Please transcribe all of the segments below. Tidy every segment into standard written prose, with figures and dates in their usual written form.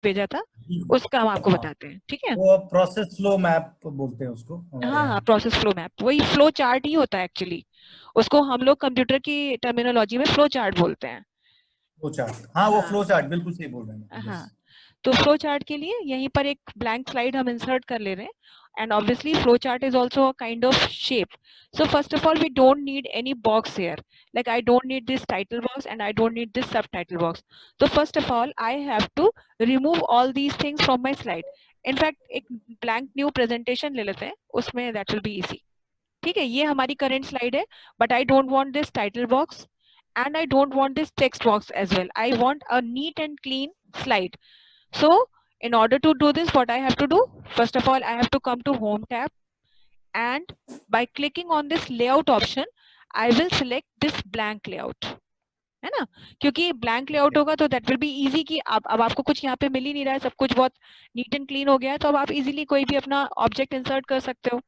भेजा था, उसका हम आपको हाँ, बताते हैं, ठीक है। वो प्रोसेस फ्लो मैप बोलते हैं उसको हमारे हाँ हाँ, यहाँ। प्रोसेस फ्लो मैप, वही फ्लो चार्ट ही होता है एक्चुअली। उसको हम लोग कंप्यूटर की टर्मिनोलॉजी में फ्लो चार्ट बोलते हैं। फ्लो चार्ट, हाँ वो हाँ फ्लो चार्ट बिल्कुल सही बोल रहे हैं, यस। हाँ, तो फ्लो चार्ट के लिए यहीं पर एक ब्लैंक स्लाइड हम इंसर्ट कर ले रहे हैं, and obviously flow chart is also a kind of shape. So first of all, we don't need any box here. Like I don't need this title box and I don't need this subtitle box. So first of all, I have to remove all these things from my slide. In fact, एक blank new presentation ले लेते हैं, उसमें that will be easy. ठीक है, ये हमारी current slide है, but I don't want this title box and I don't want this text box as well. I want a neat and clean slide. So in order to do this, what I have to do, first of all I have to come to home tab, and by clicking on this layout option I will select this blank layout, है ना। क्योंकि blank layout होगा तो that will be easy कि अब आपको कुछ यहाँ पे मिल ही नहीं रहा है, सब कुछ बहुत नीट एंड क्लीन हो गया है, तो अब आप इजीली कोई भी अपना ऑब्जेक्ट इंसर्ट कर सकते हो।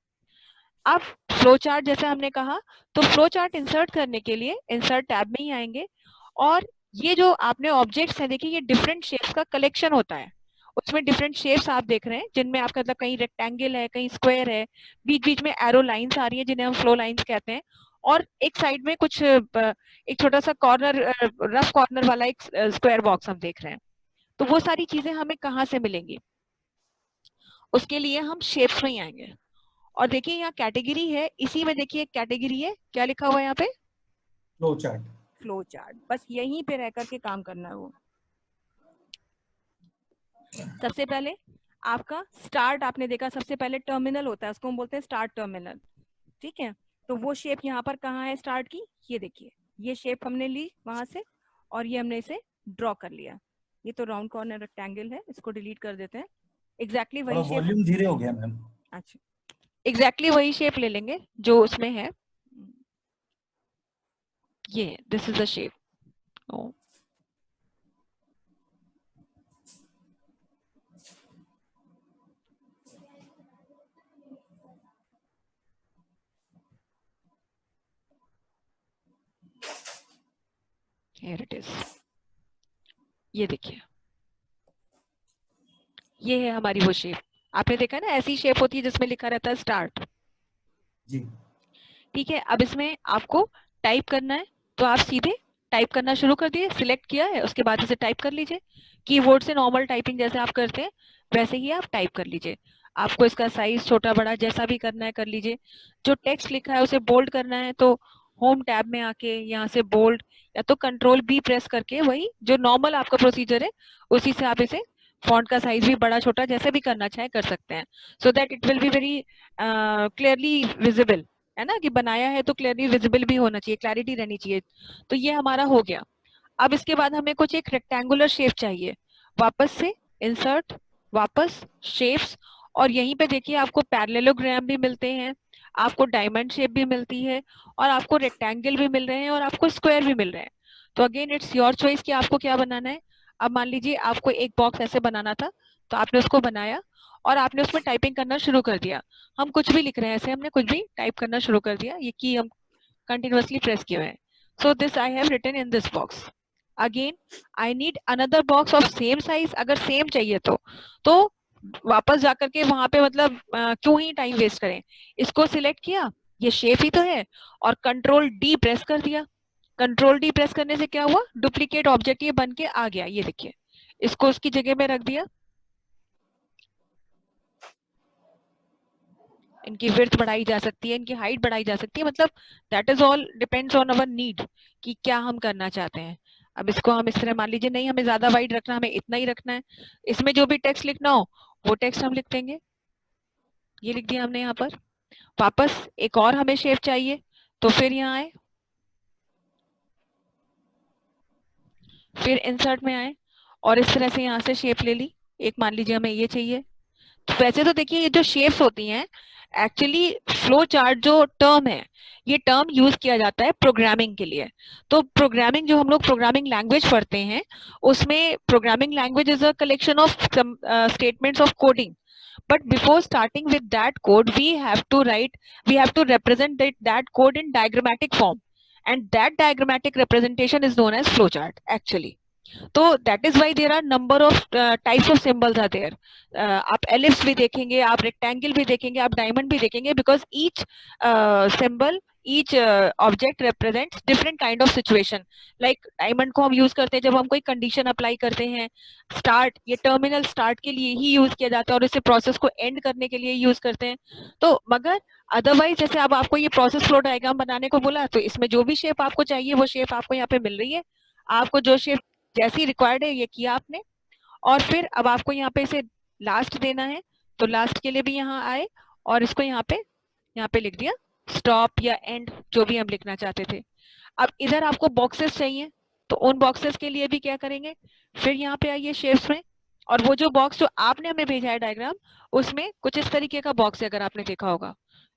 अब फ्लो चार्ट जैसे हमने कहा, तो फ्लो चार्ट इंसर्ट करने के लिए इंसर्ट टैब में ही आएंगे, और ये जो आपने ऑब्जेक्ट्स हैं, देखिए ये डिफरेंट शेप्स का कलेक्शन होता है। उसमें डिफरेंट शेप्स आप देख रहे हैं, जिनमें आपका मतलब कहीं रेक्टेंगल है, कहीं स्क्वायर है, बीच बीच में एरो लाइंस आ रही है जिन्हें हम फ्लो लाइंस कहते हैं, और एक साइड में कुछ एक छोटा सा कॉर्नर, रफ कॉर्नर वाला एक स्क्वायर बॉक्स हम देख रहे हैं। तो वो सारी चीजें हमें कहाँ से मिलेंगी, उसके लिए हम शेप्स में ही आएंगे। और देखिए यहाँ कैटेगरी है, इसी में देखिए कैटेगरी है, क्या लिखा हुआ है यहाँ पे, फ्लो चार्ट। Flow chart. बस यहीं पे रह करके काम करना है वो। सबसे पहले आपका स्टार्ट, आपने देखा सबसे पहले टर्मिनल होता है, उसको हम बोलते हैं स्टार्ट टर्मिनल, ठीक है। तो वो शेप यहाँ पर कहाँ है स्टार्ट की, ये देखिए, ये शेप हमने ली वहां से, और ये हमने इसे ड्रॉ कर लिया। ये तो राउंड कॉर्नर रेक्टेंगल है, इसको डिलीट कर देते हैं। एग्जैक्टली थोड़ा वही शेप, वॉल्यूम धीरे हो गया मैम। अच्छा, एग्जैक्टली वही शेप ले लेंगे जो उसमें है। ये this is the shape. Here it is, ये देखिए, ये है हमारी वो शेप। आपने देखा ना, ऐसी शेप होती है जिसमें लिखा रहता है स्टार्ट। जी। ठीक है, अब इसमें आपको टाइप करना है, तो आप सीधे टाइप करना शुरू कर दिए, सिलेक्ट किया है, उसके बाद इसे टाइप कर लीजिए। कीबोर्ड से नॉर्मल टाइपिंग जैसे आप करते हैं वैसे ही आप टाइप कर लीजिए। आपको इसका साइज छोटा बड़ा जैसा भी करना है कर लीजिए। जो टेक्स्ट लिखा है उसे बोल्ड करना है, तो होम टैब में आके यहाँ से बोल्ड, या तो कंट्रोल बी प्रेस करके, वही जो नॉर्मल आपका प्रोसीजर है उसी से आप इसे फॉन्ट का साइज भी बड़ा छोटा जैसे भी करना चाहे कर सकते हैं, so that it will be very clearly visible, है ना, कि बनाया है तो क्लियरली विजिबल भी होना चाहिए, क्लैरिटी रहनी चाहिए। तो ये हमारा हो गया। अब इसके बाद हमें कुछ एक रेक्टेंगुलर शेप चाहिए, वापस से इंसर्ट, वापस शेप्स, और यहीं पे देखिए आपको पैरेललोग्राम भी मिलते हैं, आपको डायमंड शेप भी मिलती है, और आपको रेक्टेंगल भी मिल रहे हैं, और आपको स्क्वायर भी मिल रहे हैं। तो अगेन इट्स योर चॉइस कि आपको क्या बनाना है। अब मान लीजिए आपको एक बॉक्स ऐसे बनाना था, तो आपने उसको बनाया और आपने उसमें टाइपिंग करना शुरू कर दिया। हम कुछ भी लिख रहे हैं, ऐसे हमने कुछ भी टाइप करना शुरू कर दिया, ये की हम कंटिन्यूअसली प्रेस किए हुए हैं। So this I have written in this box. Again I need another box of same size, अगर सेम चाहिए तो वापस जाकर के वहां पे मतलब क्यों ही टाइम वेस्ट करें। इसको सिलेक्ट किया, ये शेप ही तो है, और कंट्रोल डी प्रेस कर दिया। कंट्रोल डी प्रेस करने से क्या हुआ, डुप्लीकेट ऑब्जेक्ट ये बन के आ गया, ये देखिए, इसको उसकी जगह में रख दिया। इनकी विड्थ बढ़ाई जा सकती है, इनकी हाइट बढ़ाई जा सकती है, मतलब that is all depends on our need कि क्या हम करना चाहते हैं। अब इसको हम इस तरह मान लीजिए, नहीं हमें ज्यादा वाइड रखना, हमें इतना ही रखना है। इसमें जो भी टेक्स्ट लिखना हो वो टेक्स्ट हम लिख देंगे, ये लिख दिया हमने यहाँ पर। वापस एक और हमें शेप चाहिए, तो फिर यहाँ आए, फिर इंसर्ट में आए, और इस तरह से यहाँ से शेप ले ली। एक मान लीजिए हमें ये चाहिए। तो वैसे तो देखिए ये जो शेप्स होती हैं, एक्चुअली फ्लो चार्ट जो टर्म है, ये टर्म यूज किया जाता है प्रोग्रामिंग के लिए। तो प्रोग्रामिंग, जो हम लोग प्रोग्रामिंग लैंग्वेज पढ़ते हैं, उसमें programming language is a collection of statements of coding, but before starting with that code we have to represent that code in diagrammatic form, and that diagrammatic representation is known as flowchart actually. तो that is why there are number of types of symbols are there. आप ellipse भी देखेंगे, आप rectangle भी देखेंगे, आप diamond भी देखेंगे, because each symbol, each object represents different kind of situation. Like diamond को हम यूज करते हैं जब हम कोई कंडीशन अप्लाई करते हैं। स्टार्ट, ये टर्मिनल स्टार्ट के लिए ही यूज किया जाता है और इसे प्रोसेस को एंड करने के लिए यूज करते हैं। तो मगर अदरवाइज जैसे अब आपको ये प्रोसेस फ्लो डायग्राम बनाने को बोला, तो इसमें जो भी शेप आपको चाहिए वो शेप आपको यहाँ पे मिल रही है। आपको जो शेप जैसी रिक्वायर्ड है ये किया आपने, और फिर अब आपको यहाँ पे इसे लास्ट देना है, तो लास्ट के लिए भी यहाँ आए और इसको यहाँ पे लिख दिया स्टॉप या एंड, जो भी हम लिखना चाहते थे। अब इधर आपको बॉक्सेस चाहिए, तो उन बॉक्सेस के लिए भी क्या करेंगे, फिर यहाँ पे आइए शेप्स में, और वो जो बॉक्स जो आपने हमें भेजा है डायग्राम, उसमें कुछ इस तरीके का बॉक्स है, अगर आपने देखा होगा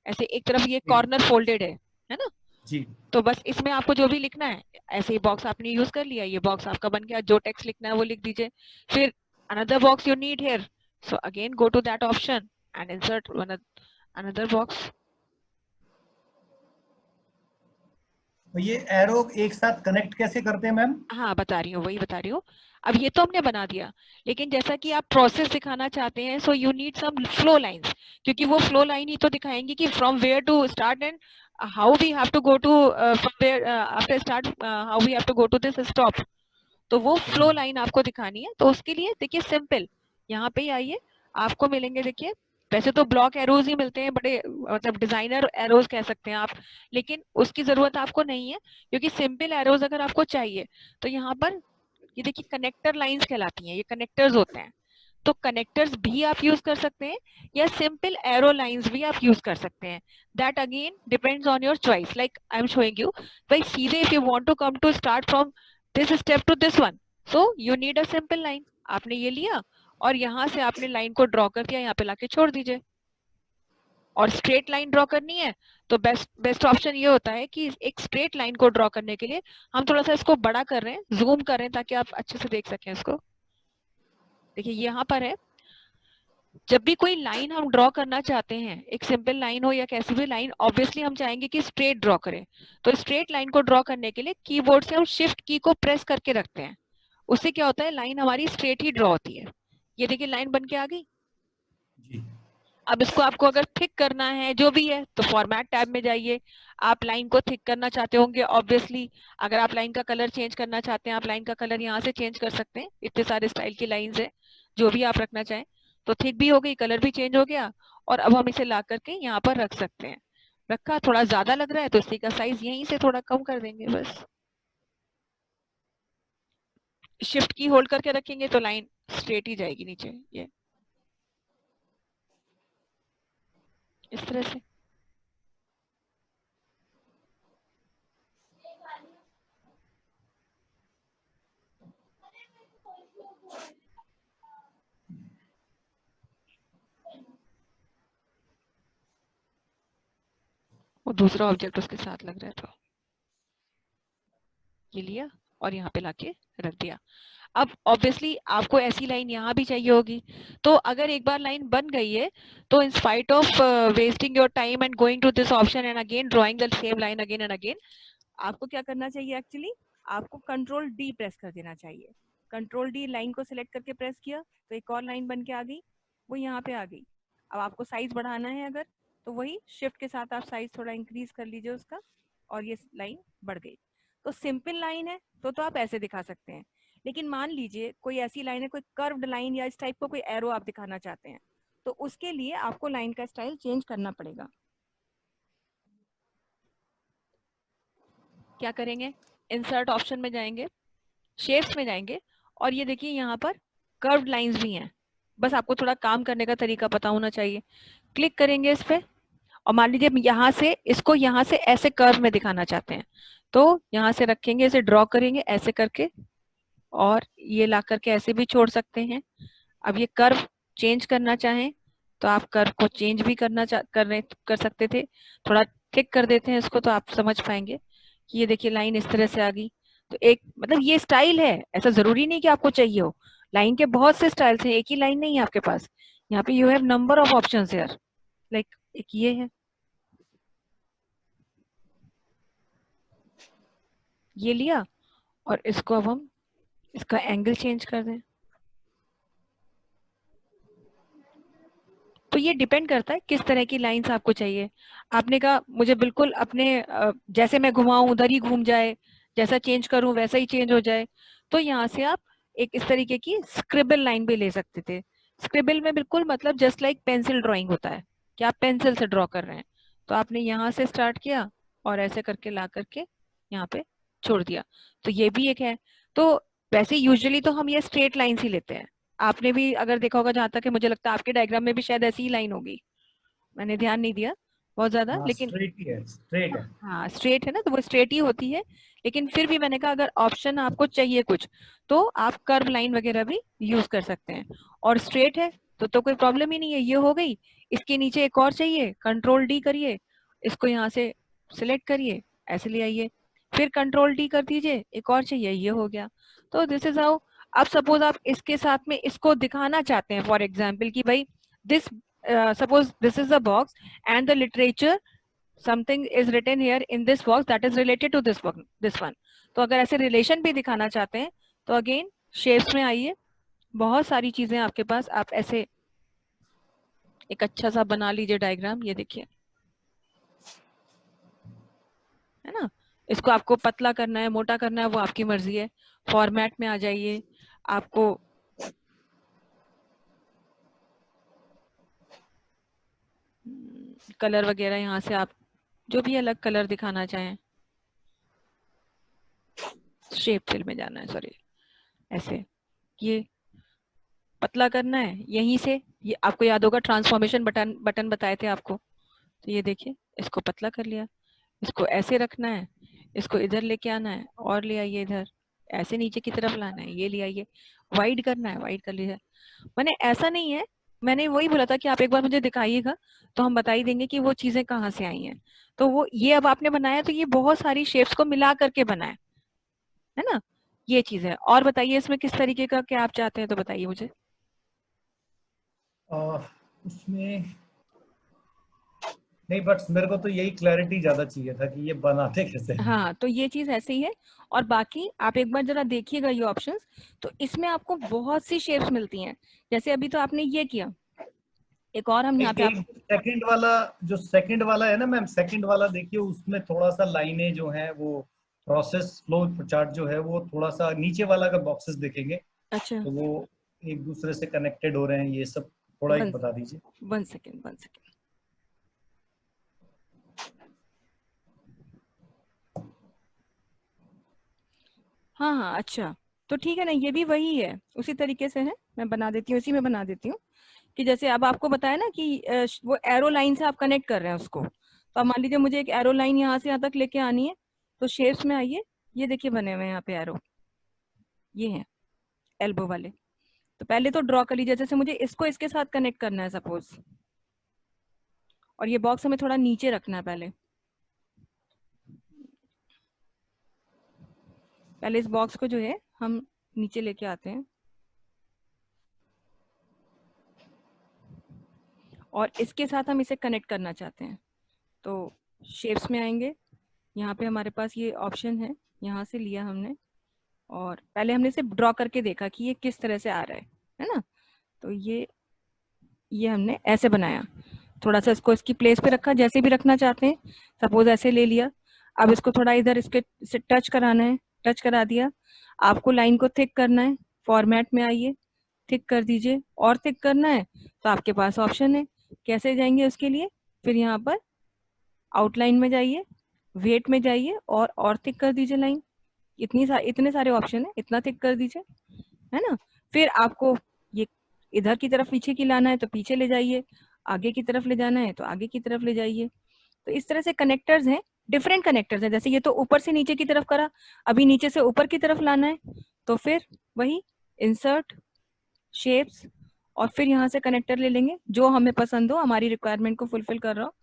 ऐसे एक तरफ ये कॉर्नर फोल्डेड है ना। जी। तो बस इसमें आपको जो भी लिखना है, ऐसे ही बॉक्स आपने यूज कर लिया, ये बॉक्स आपका बन गया, जो टेक्स्ट लिखना है वो लिख दीजिए। फिर another box you need here, so again go to that option and insert another box. तो ये एरो एक साथ कनेक्ट कैसे करते हैं मैम? हाँ बता रही हूँ, वही बता रही हूँ। अब ये तो हमने बना दिया, लेकिन जैसा कि आप प्रोसेस दिखाना चाहते हैं, so you need some flow lines, क्योंकि वो फ्लो लाइन ही तो दिखाएंगी कि from where to start and how we have to go to, from where after start how we have to go to this stop. तो वो flow line आपको दिखानी है। तो उसके लिए देखिए सिंपल, यहाँ पे ही आइए, आपको मिलेंगे, देखिए वैसे तो ब्लॉक एरोज ही मिलते हैं, बड़े मतलब डिजाइनर एरोज कह सकते हैं आप, लेकिन उसकी जरूरत आपको नहीं है, क्योंकि सिंपल एरोज अगर आपको चाहिए तो यहाँ पर ये देखिए कनेक्टर लाइंस कहलाती हैं, ये कनेक्टर्स होते हैं। तो कनेक्टर्स भी आप यूज कर सकते हैं, या सिंपल एरो लाइंस भी आप यूज कर सकते हैं। That again depends on your choice. Like I am showing you, भाई सीधे if you want to come to start from this step to this one, so you need a simple line. आपने ये लिया और यहाँ से आपने लाइन को ड्रॉ कर दिया, यहाँ पे लाके छोड़ दीजिए। और स्ट्रेट लाइन ड्रॉ करनी है तो बेस्ट बेस्ट ऑप्शन ये होता है कि एक स्ट्रेट लाइन को ड्रॉ करने के लिए हम थोड़ा सा इसको बड़ा कर रहे हैं, जूम कर रहे हैं, ताकि आप अच्छे से देख सकें इसको। देखिए यहाँ पर है, जब भी कोई लाइन हम ड्रॉ करना चाहते हैं, एक सिंपल लाइन हो या कैसी भी लाइन, ऑब्वियसली हम चाहेंगे कि स्ट्रेट ड्रॉ करें। तो स्ट्रेट लाइन को ड्रॉ करने के लिए कीबोर्ड से हम शिफ्ट की को प्रेस करके रखते हैं, उससे क्या होता है, लाइन हमारी स्ट्रेट ही ड्रॉ होती है। ये देखिए लाइन बन के आ गई। जी। अब इसको आपको अगर थिक करना है जो भी है, तो फॉर्मेट टैब में जाइए, आप लाइन को थिक करना चाहते होंगे ऑब्वियसली। अगर आप लाइन का कलर चेंज करना चाहते हैं, आप लाइन का कलर यहाँ से चेंज कर सकते हैं, इतने सारे स्टाइल की लाइंस है, जो भी आप रखना चाहें। तो थिक भी हो गई, कलर भी चेंज हो गया, और अब हम इसे ला करके यहाँ पर रख सकते हैं। रखा, थोड़ा ज्यादा लग रहा है तो इसी का साइज यहीं से थोड़ा कम कर देंगे बस। शिफ्ट की होल्ड करके रखेंगे तो लाइन स्ट्रेट ही जाएगी नीचे, ये इस तरह से। वो दूसरा ऑब्जेक्ट उसके साथ लग रहा है, तो ये लिया और यहाँ पे लाके रख दिया। अब ऑब्वियसली आपको ऐसी लाइन यहाँ भी चाहिए होगी, तो अगर एक बार लाइन बन गई है, तो in spite of wasting your time and going to this option and again drawing the same line again and again, आपको क्या करना चाहिए एक्चुअली, आपको कंट्रोल डी प्रेस कर देना चाहिए। कंट्रोल डी, लाइन को सिलेक्ट करके प्रेस किया तो एक और लाइन बन के आ गई, वो यहाँ पे आ गई। अब आपको साइज बढ़ाना है अगर, तो वही शिफ्ट के साथ आप साइज थोड़ा इंक्रीज कर लीजिए उसका, और ये लाइन बढ़ गई। तो सिंपल लाइन है तो आप ऐसे दिखा सकते हैं। लेकिन मान लीजिए कोई ऐसी लाइन है, कोई कर्व्ड लाइन या इस टाइप का कोई एरो आप दिखाना चाहते हैं, तो उसके लिए आपको लाइन का स्टाइल चेंज करना पड़ेगा। क्या करेंगे, इंसर्ट ऑप्शन में जाएंगे, शेप्स में जाएंगे, और ये देखिए यहाँ पर कर्व्ड लाइंस भी हैं। बस आपको थोड़ा काम करने का तरीका पता होना चाहिए। क्लिक करेंगे इस पे, और मान लीजिए यहाँ से इसको यहाँ से ऐसे कर्व में दिखाना चाहते हैं, तो यहाँ से रखेंगे, इसे ड्रॉ करेंगे ऐसे करके, और ये ला करके ऐसे भी छोड़ सकते हैं। अब ये कर्व चेंज करना चाहें तो आप कर्व को चेंज भी कर सकते थे। थोड़ा थिक कर देते हैं इसको तो आप समझ पाएंगे कि ये देखिए लाइन इस तरह से आ गई। तो एक मतलब ये स्टाइल है, ऐसा जरूरी नहीं कि आपको चाहिए हो। लाइन के बहुत से स्टाइल्स हैं, एक ही लाइन नहीं है आपके पास। यहाँ पे you have number of options here. Like एक ये है, ये लिया और इसको अब हम इसका एंगल चेंज कर दें। तो ये डिपेंड करता है किस तरह की लाइंस आपको चाहिए। आपने कहा मुझे बिल्कुल अपने जैसे मैं घुमाऊं उधर ही घूम जाए, जैसा चेंज करूं वैसा ही चेंज हो जाए, तो यहाँ से आप एक इस तरीके की स्क्रिबल लाइन भी ले सकते थे। स्क्रिबल में बिल्कुल मतलब जस्ट लाइक पेंसिल ड्राइंग होता है कि आप पेंसिल से ड्रॉ कर रहे हैं। तो आपने यहाँ से स्टार्ट किया और ऐसे करके ला करके यहाँ पे छोड़ दिया, तो ये भी एक है। तो वैसे यूजुअली तो हम ये स्ट्रेट लाइन्स ही लेते हैं। आपने भी अगर देखा होगा, जहां तक है मुझे लगता है आपके डायग्राम में भी शायद ऐसी ही लाइन होगी, मैंने ध्यान नहीं दिया बहुत ज्यादा, हाँ लेकिन स्ट्रेट ही है, स्ट्रेट है। हाँ स्ट्रेट है ना, तो वो स्ट्रेट ही होती है। लेकिन फिर भी मैंने कहा अगर ऑप्शन आपको चाहिए कुछ, तो आप कर्व लाइन वगैरह भी यूज कर सकते हैं। और स्ट्रेट है तो कोई प्रॉब्लम ही नहीं है, ये हो गई। इसके नीचे एक और चाहिए, कंट्रोल डी करिए, इसको यहाँ से सिलेक्ट करिए, ऐसे ले आइए, फिर कंट्रोल डी कर दीजिए, एक और चाहिए, ये हो गया। तो दिस इज हाउ। अब सपोज आप इसके साथ में इसको दिखाना चाहते हैं, फॉर एग्जाम्पल कि भाई this suppose this is a box and the literature something is written here in this box that is related to this box, this one। तो अगर ऐसे रिलेशन भी दिखाना चाहते हैं तो अगेन शेप्स में आइए, बहुत सारी चीजें आपके पास, आप ऐसे एक अच्छा सा बना लीजिए डायग्राम, ये देखिए, है ना। इसको आपको पतला करना है मोटा करना है वो आपकी मर्जी है। फॉर्मेट में आ जाइए, आपको कलर वगैरह यहाँ से आप जो भी अलग कलर दिखाना चाहें, शेप फिल में जाना है, सॉरी, ऐसे ये पतला करना है यहीं से। ये आपको याद होगा ट्रांसफॉर्मेशन बटन बटन बताए थे आपको, तो ये देखिए इसको पतला कर लिया, इसको ऐसे रखना है, इसको इधर लेके आना है और ले आइए इधर, ऐसे नीचे की तरफ लाना है, ये ले आइए, वाइड करना है, वाइड कर लीजिए। मैंने ऐसा नहीं है, मैंने वही बोला था कि आप एक बार मुझे दिखाइएगा तो हम बता ही देंगे कि वो चीजें कहाँ से आई हैं। तो वो ये अब आपने बनाया तो ये बहुत सारी शेप्स को मिला करके बना है ना, ये चीज है। और बताइए इसमें किस तरीके का क्या आप चाहते हैं, तो बताइए मुझे। उसमें नहीं, बट मेरे को तो यही क्लैरिटी ज्यादा चाहिए था कि ये बनाते कैसे हैं। हाँ तो ये चीज ऐसे ही है। और बाकी आप एक बार जरा देखिएगा ये ऑप्शंस, तो इसमें आपको बहुत सी शेप्स मिलती हैं। जैसे अभी तो आपने ये किया, एक और हम यहाँ पे एक आपको, सेकंड वाला, जो सेकंड वाला है ना मैम, सेकंड वाला देखिए, उसमें थोड़ा सा लाइनें जो है वो प्रोसेस फ्लो चार्ट जो है वो थोड़ा सा नीचे वाला का बॉक्सेस देखेंगे अच्छा तो वो एक दूसरे से कनेक्टेड हो रहे हैं, ये सब थोड़ा एक वन बता दीजिए। One second, one second. हाँ हाँ अच्छा, तो ठीक है ना, ये भी वही है, उसी तरीके से है, मैं बना देती हूँ, इसी में बना देती हूँ। कि जैसे अब आपको बताया ना कि वो एरो लाइन से आप कनेक्ट कर रहे हैं उसको, तो अब मान लीजिए मुझे एक एरो लाइन यहाँ से यहाँ तक लेके आनी है, तो शेप्स में आइए, ये देखिए बने हुए हैं यहाँ पे एरो, ये हैं एल्बो वाले। तो पहले तो ड्रॉ कर लीजिए, जैसे मुझे इसको इसके साथ कनेक्ट करना है सपोज, और ये बॉक्स हमें थोड़ा नीचे रखना है पहले। पहले इस बॉक्स को जो है हम नीचे लेके आते हैं, और इसके साथ हम इसे कनेक्ट करना चाहते हैं। तो शेप्स में आएंगे, यहाँ पे हमारे पास ये ऑप्शन है, यहाँ से लिया हमने, और पहले हमने इसे ड्रॉ करके देखा कि ये किस तरह से आ रहा है ना। तो ये हमने ऐसे बनाया, थोड़ा सा इसको इसकी प्लेस पे रखा, जैसे भी रखना चाहते हैं, सपोज ऐसे ले लिया। अब इसको थोड़ा इधर इसके से टच कराना है, टच करा दिया। आपको लाइन को थिक करना है, फॉर्मेट में आइए, थिक कर दीजिए, और थिक करना है तो आपके पास ऑप्शन है, कैसे जाएंगे उसके लिए, फिर यहाँ पर आउटलाइन में जाइए, वेट में जाइए, और थिक कर दीजिए लाइन। इतने सारे ऑप्शन है, इतना थिक कर दीजिए, है ना। फिर आपको ये इधर की तरफ पीछे की लाना है तो पीछे ले जाइए, आगे की तरफ ले जाना है तो आगे की तरफ ले जाइए। तो इस तरह से कनेक्टर्स हैं, डिफरेंट कनेक्टर्स हैं। जैसे ये तो ऊपर से नीचे की तरफ करा, अभी नीचे से ऊपर की तरफ लाना है, तो फिर वही इंसर्ट शेप्स, और फिर यहाँ से कनेक्टर ले लेंगे जो हमें पसंद हो, हमारी रिक्वायरमेंट को फुलफिल कर रहा हो।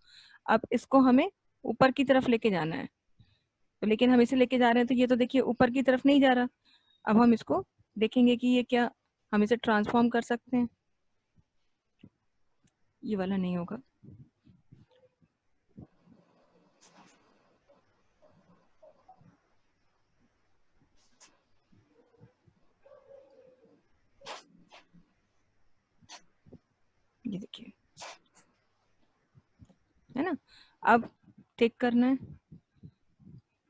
अब इसको हमें ऊपर की तरफ लेके जाना है, तो लेकिन हम इसे लेके जा रहे हैं तो ये तो देखिए ऊपर की तरफ नहीं जा रहा। अब हम इसको देखेंगे कि ये क्या, हम इसे ट्रांसफॉर्म कर सकते हैं, ये वाला नहीं होगा। ये देखिए, है ना। अब टिक करना है,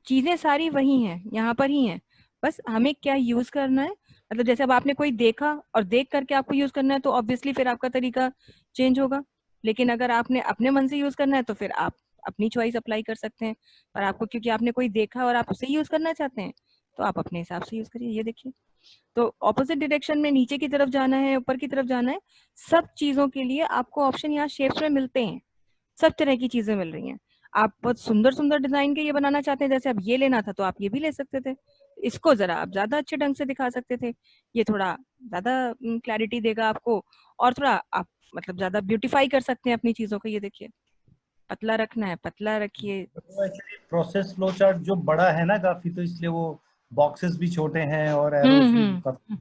चीजें सारी वही हैं, यहाँ पर ही हैं, बस हमें क्या यूज करना है। मतलब जैसे अब आपने कोई देखा और देख करके आपको यूज करना है तो ऑब्वियसली फिर आपका तरीका चेंज होगा। लेकिन अगर आपने अपने मन से यूज करना है तो फिर आप अपनी चॉइस अप्लाई कर सकते हैं। पर आपको क्योंकि आपने कोई देखा और आप उसे यूज करना चाहते हैं तो आप अपने हिसाब से यूज करिए। ये देखिए, तो ऑपोजिट डायरेक्शन में नीचे की तरफ जाना है, ऊपर की तरफ जाना है, सब चीजों के लिए आपको ऑप्शन यहाँ शेप्स में मिलते हैं। सब तरह की चीजें मिल रही हैं। आप बहुत सुंदर सुंदर डिजाइन के ये बनाना चाहते हैं, जैसे अब ये लेना था तो आप ये भी ले सकते थे। इसको जरा आप ज्यादा अच्छे ढंग से दिखा सकते थे, ये थोड़ा ज्यादा क्लैरिटी देगा आपको, और थोड़ा आप मतलब ज्यादा ब्यूटीफाई कर सकते हैं अपनी चीजों को। ये देखिए, पतला रखना है पतला रखिए। तो एक्चुअली प्रोसेस फ्लो चार्ट जो बड़ा है ना काफी, तो इसलिए वो बॉक्सेस भी छोटे हैं और एरोज भी काफी।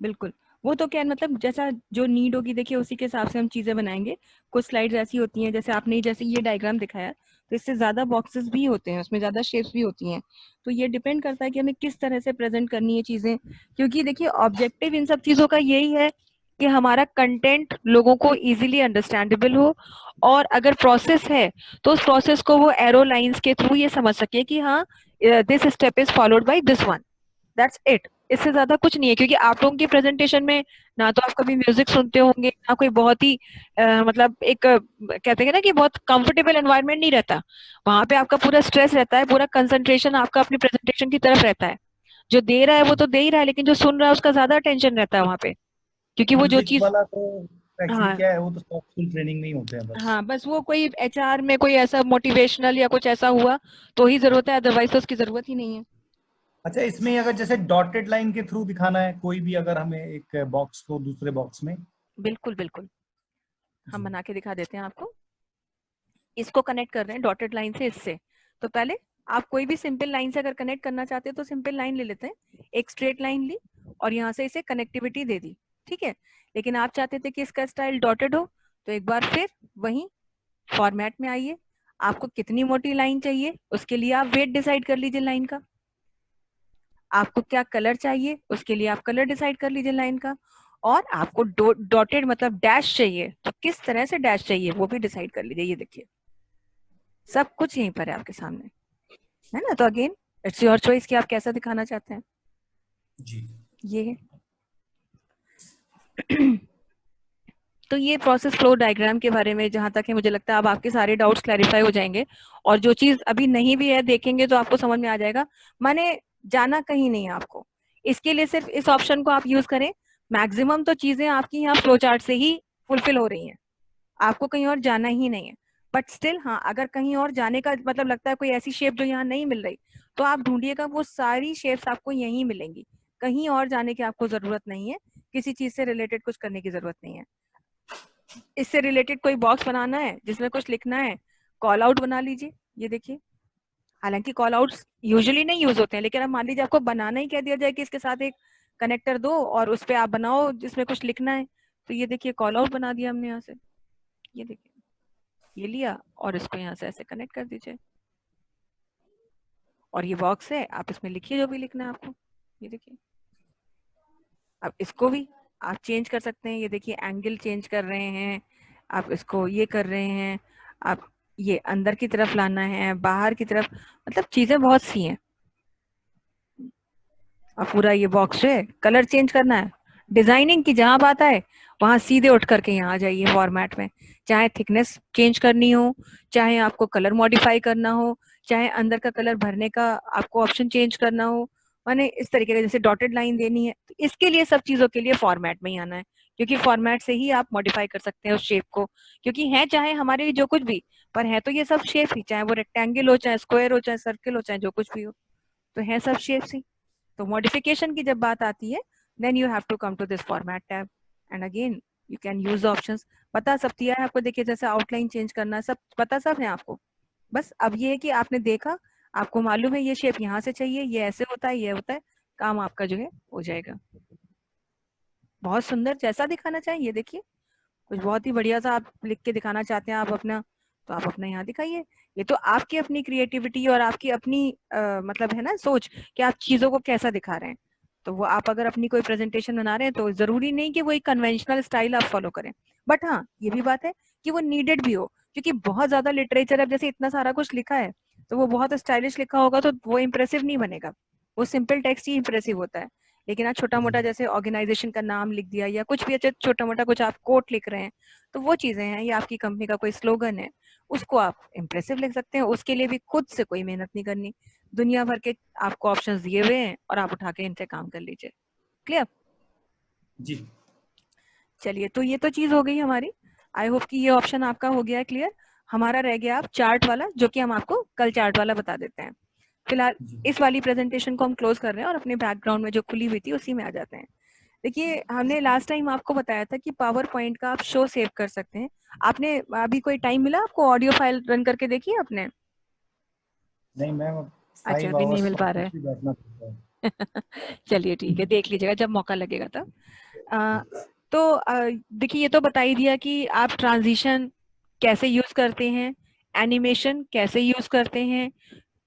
बिल्कुल, वो तो क्या है, मतलब जैसा जो नीड होगी देखिए उसी के हिसाब से हम चीजें बनाएंगे। कुछ स्लाइड्स ऐसी होती हैं, जैसे आपने जैसे ये डायग्राम दिखाया, तो इससे ज्यादा बॉक्सेस भी होते हैं, उसमें ज्यादा शेप्स भी होती हैं। तो ये डिपेंड करता है कि हमें किस तरह से प्रेजेंट करनी है चीजें, क्योंकि देखिए ऑब्जेक्टिव इन सब चीजों का यही है कि हमारा कंटेंट लोगों को इजीली अंडरस्टैंडेबल हो, और अगर प्रोसेस है तो उस प्रोसेस को वो एरो लाइंस के थ्रू ये समझ सके कि हाँ, this step is followed by this one, that's it. इससे ज्यादा कुछ नहीं है, क्योंकि आप लोगों की प्रेजेंटेशन में ना तो आप कभी म्यूजिक सुनते होंगे, ना कोई बहुत ही मतलब एक कहते हैं ना कि बहुत कंफर्टेबल एनवायरनमेंट नहीं रहता। वहां पे आपका पूरा स्ट्रेस रहता है, पूरा कंसंट्रेशन आपका अपनी प्रेजेंटेशन की तरफ रहता है। जो दे रहा है वो तो दे ही रहा है, लेकिन जो सुन रहा है उसका ज्यादा टेंशन रहता है वहां पे, क्योंकि वो जो म्यूजिक चीज। वाला तो एक्चुअली हाँ, क्या है, वो तो सॉफ्ट स्किल ट्रेनिंग में ही होते हैं बस। हाँ, बस वो कोई एचआर में कोई ऐसा मोटिवेशनल या कुछ ऐसा हुआ तो ही जरूरत है, अदरवाइज तो उसकी जरूरत ही नहीं है। अच्छा, इसमें अगर जैसे डॉटेड लाइन के थ्रू दिखाना है कोई भी, अगर हमें एक बॉक्स को दूसरे बॉक्स में। बिल्कुल बिल्कुल, हम जी। बना के दिखा देते हैं आपको। इसको कनेक्ट कर रहे हैं डॉटेड लाइन से इससे, तो पहले आप कोई भी सिंपल लाइन से अगर कनेक्ट करना चाहते हैं तो सिंपल लाइन ले लेते हैं, एक स्ट्रेट लाइन ली और यहाँ से इसे कनेक्टिविटी दे दी, ठीक है। लेकिन आप चाहते थे कि इसका स्टाइल डॉटेड हो, तो एक बार फिर वही फॉर्मेट में आइए। आपको कितनी मोटी लाइन चाहिए उसके लिए आप वेट डिसाइड कर लीजिए लाइन का। आपको क्या कलर चाहिए उसके लिए आप कलर डिसाइड कर लीजिए लाइन का। और आपको डॉटेड मतलब डैश चाहिए तो किस तरह से डैश चाहिए वो भी डिसाइड कर लीजिए। ये देखिए, सब कुछ यहीं पर है आपके सामने, है ना। तो अगेन इट्स योर चॉइस कि आप कैसा दिखाना चाहते हैं। जी। ये है तो ये प्रोसेस फ्लो डायग्राम के बारे में जहां तक है, मुझे लगता है अब आपके सारे डाउट्स क्लैरिफाई हो जाएंगे, और जो चीज अभी नहीं भी है देखेंगे तो आपको समझ में आ जाएगा। माने जाना कहीं नहीं है आपको, इसके लिए सिर्फ इस ऑप्शन को आप यूज करें। मैक्सिमम तो चीजें आपकी यहाँ फ्लो चार्ट से ही फुलफिल हो रही हैं, आपको कहीं और जाना ही नहीं है। बट स्टिल हाँ, अगर कहीं और जाने का मतलब लगता है कोई ऐसी शेप जो यहाँ नहीं मिल रही, तो आप ढूंढिएगा, वो सारी शेप्स आपको यहीं मिलेंगी, कहीं और जाने की आपको जरूरत नहीं है, किसी चीज से रिलेटेड कुछ करने की जरूरत नहीं है। इससे रिलेटेड कोई बॉक्स बनाना है जिसमें कुछ लिखना है, कॉल आउट बना लीजिए। ये देखिए, हालांकि कॉल आउट्स यूजुअली नहीं यूज होते हैं, लेकिन अब मान लीजिए आपको बनाना ही कह दिया जाए कि इसके साथ एक कनेक्टर दो और उस पर आप बनाओ जिसमें कुछ लिखना है, तो ये देखिए कॉल आउट बना दिया हमने यहाँ से। ये देखिए, ये लिया और इसको यहाँ से ऐसे कनेक्ट कर दीजिए, और ये बॉक्स है, आप इसमें लिखिए जो भी लिखना है आपको। ये देखिए, अब इसको भी आप चेंज कर सकते हैं। ये देखिए, एंगल चेंज कर रहे हैं, आप इसको ये कर रहे हैं, आप ये अंदर की तरफ लाना है, बाहर की तरफ, मतलब चीजें बहुत सी हैं। अब पूरा ये बॉक्स है, कलर चेंज करना है, डिजाइनिंग की जहां बात आए वहां सीधे उठ करके यहाँ आ जाइए फॉर्मेट में। चाहे थिकनेस चेंज करनी हो, चाहे आपको कलर मॉडिफाई करना हो, चाहे अंदर का कलर भरने का आपको ऑप्शन चेंज करना हो, माने इस तरीके का जैसे डॉटेड लाइन देनी है, तो इसके लिए सब चीजों के लिए फॉर्मेट में ही आना है, क्योंकि फॉर्मेट से ही आप मॉडिफाई कर सकते हैं उस शेप को। क्योंकि है चाहे हमारे जो कुछ भी, पर है तो ये सब शेप ही, चाहे वो रेक्टेंगल हो, चाहे स्क्वायर हो, चाहे सर्किल हो, चाहे जो कुछ भी हो, तो है सब शेप्स ही। तो मॉडिफिकेशन की जब बात आती है, then you have to come to this format tab, and again you can use the options. पता सब दिया है आपको, देखिए जैसे आउटलाइन चेंज करना है, सब पता सब है आपको। बस अब ये है कि आपने देखा, आपको मालूम है ये शेप यहाँ से चाहिए, ये ऐसे होता है, ये होता है, काम आपका जो है हो जाएगा। बहुत सुंदर, जैसा दिखाना चाहिए। देखिए, कुछ बहुत ही बढ़िया सा आप लिख के दिखाना चाहते हैं आप अपना, तो आप अपना यहाँ दिखाइए। ये तो आपकी अपनी क्रिएटिविटी और आपकी अपनी मतलब है ना सोच कि आप चीजों को कैसा दिखा रहे हैं। तो वो आप अगर अपनी कोई प्रेजेंटेशन बना रहे हैं तो जरूरी नहीं कि वो एक कन्वेंशनल स्टाइल आप फॉलो करें, बट हाँ ये भी बात है कि वो नीडेड भी हो, क्योंकि बहुत ज्यादा लिटरेचर है, जैसे इतना सारा कुछ लिखा है तो वो बहुत स्टाइलिश लिखा होगा तो वो इम्प्रेसिव नहीं बनेगा। वो सिंपल टेक्स्ट ही इम्प्रेसिव होता है। लेकिन आप छोटा मोटा जैसे ऑर्गेनाइजेशन का नाम लिख दिया या कुछ भी अच्छा छोटा मोटा कुछ आप कोट लिख रहे हैं, तो वो चीजें हैं, या आपकी कंपनी का कोई स्लोगन है, उसको आप इम्प्रेसिव लिख सकते हैं। उसके लिए भी खुद से कोई मेहनत नहीं करनी, दुनिया भर के आपको ऑप्शंस दिए हुए हैं और आप उठा के इनसे काम कर लीजिए। क्लियर? जी। चलिए, तो ये तो चीज हो गई हमारी। आई होप कि ये ऑप्शन आपका हो गया है क्लियर। हमारा रह गया आप चार्ट वाला, जो कि हम आपको कल चार्ट वाला बता देते हैं। फिलहाल जी इस वाली प्रेजेंटेशन को हम क्लोज कर रहे हैं और अपने बैकग्राउंड में जो खुली हुई थी उसी में आ जाते हैं। देखिए, हमने लास्ट टाइम आपको बताया था कि पावर पॉइंट का आप शो सेव कर सकते हैं। आपने अभी कोई टाइम मिला आपको? ऑडियो फाइल रन करके देखी आपने? नहीं मैम, अच्छा, 5 अभी नहीं आवर्स मिल पा रहा ऑफिस है। भी बैठना पड़ता है। चलिए ठीक है, देख लीजिएगा जब मौका लगेगा तब। अ, तो देखिए, ये तो बता ही दिया कि आप ट्रांजिशन कैसे यूज करते हैं, एनिमेशन कैसे यूज करते हैं,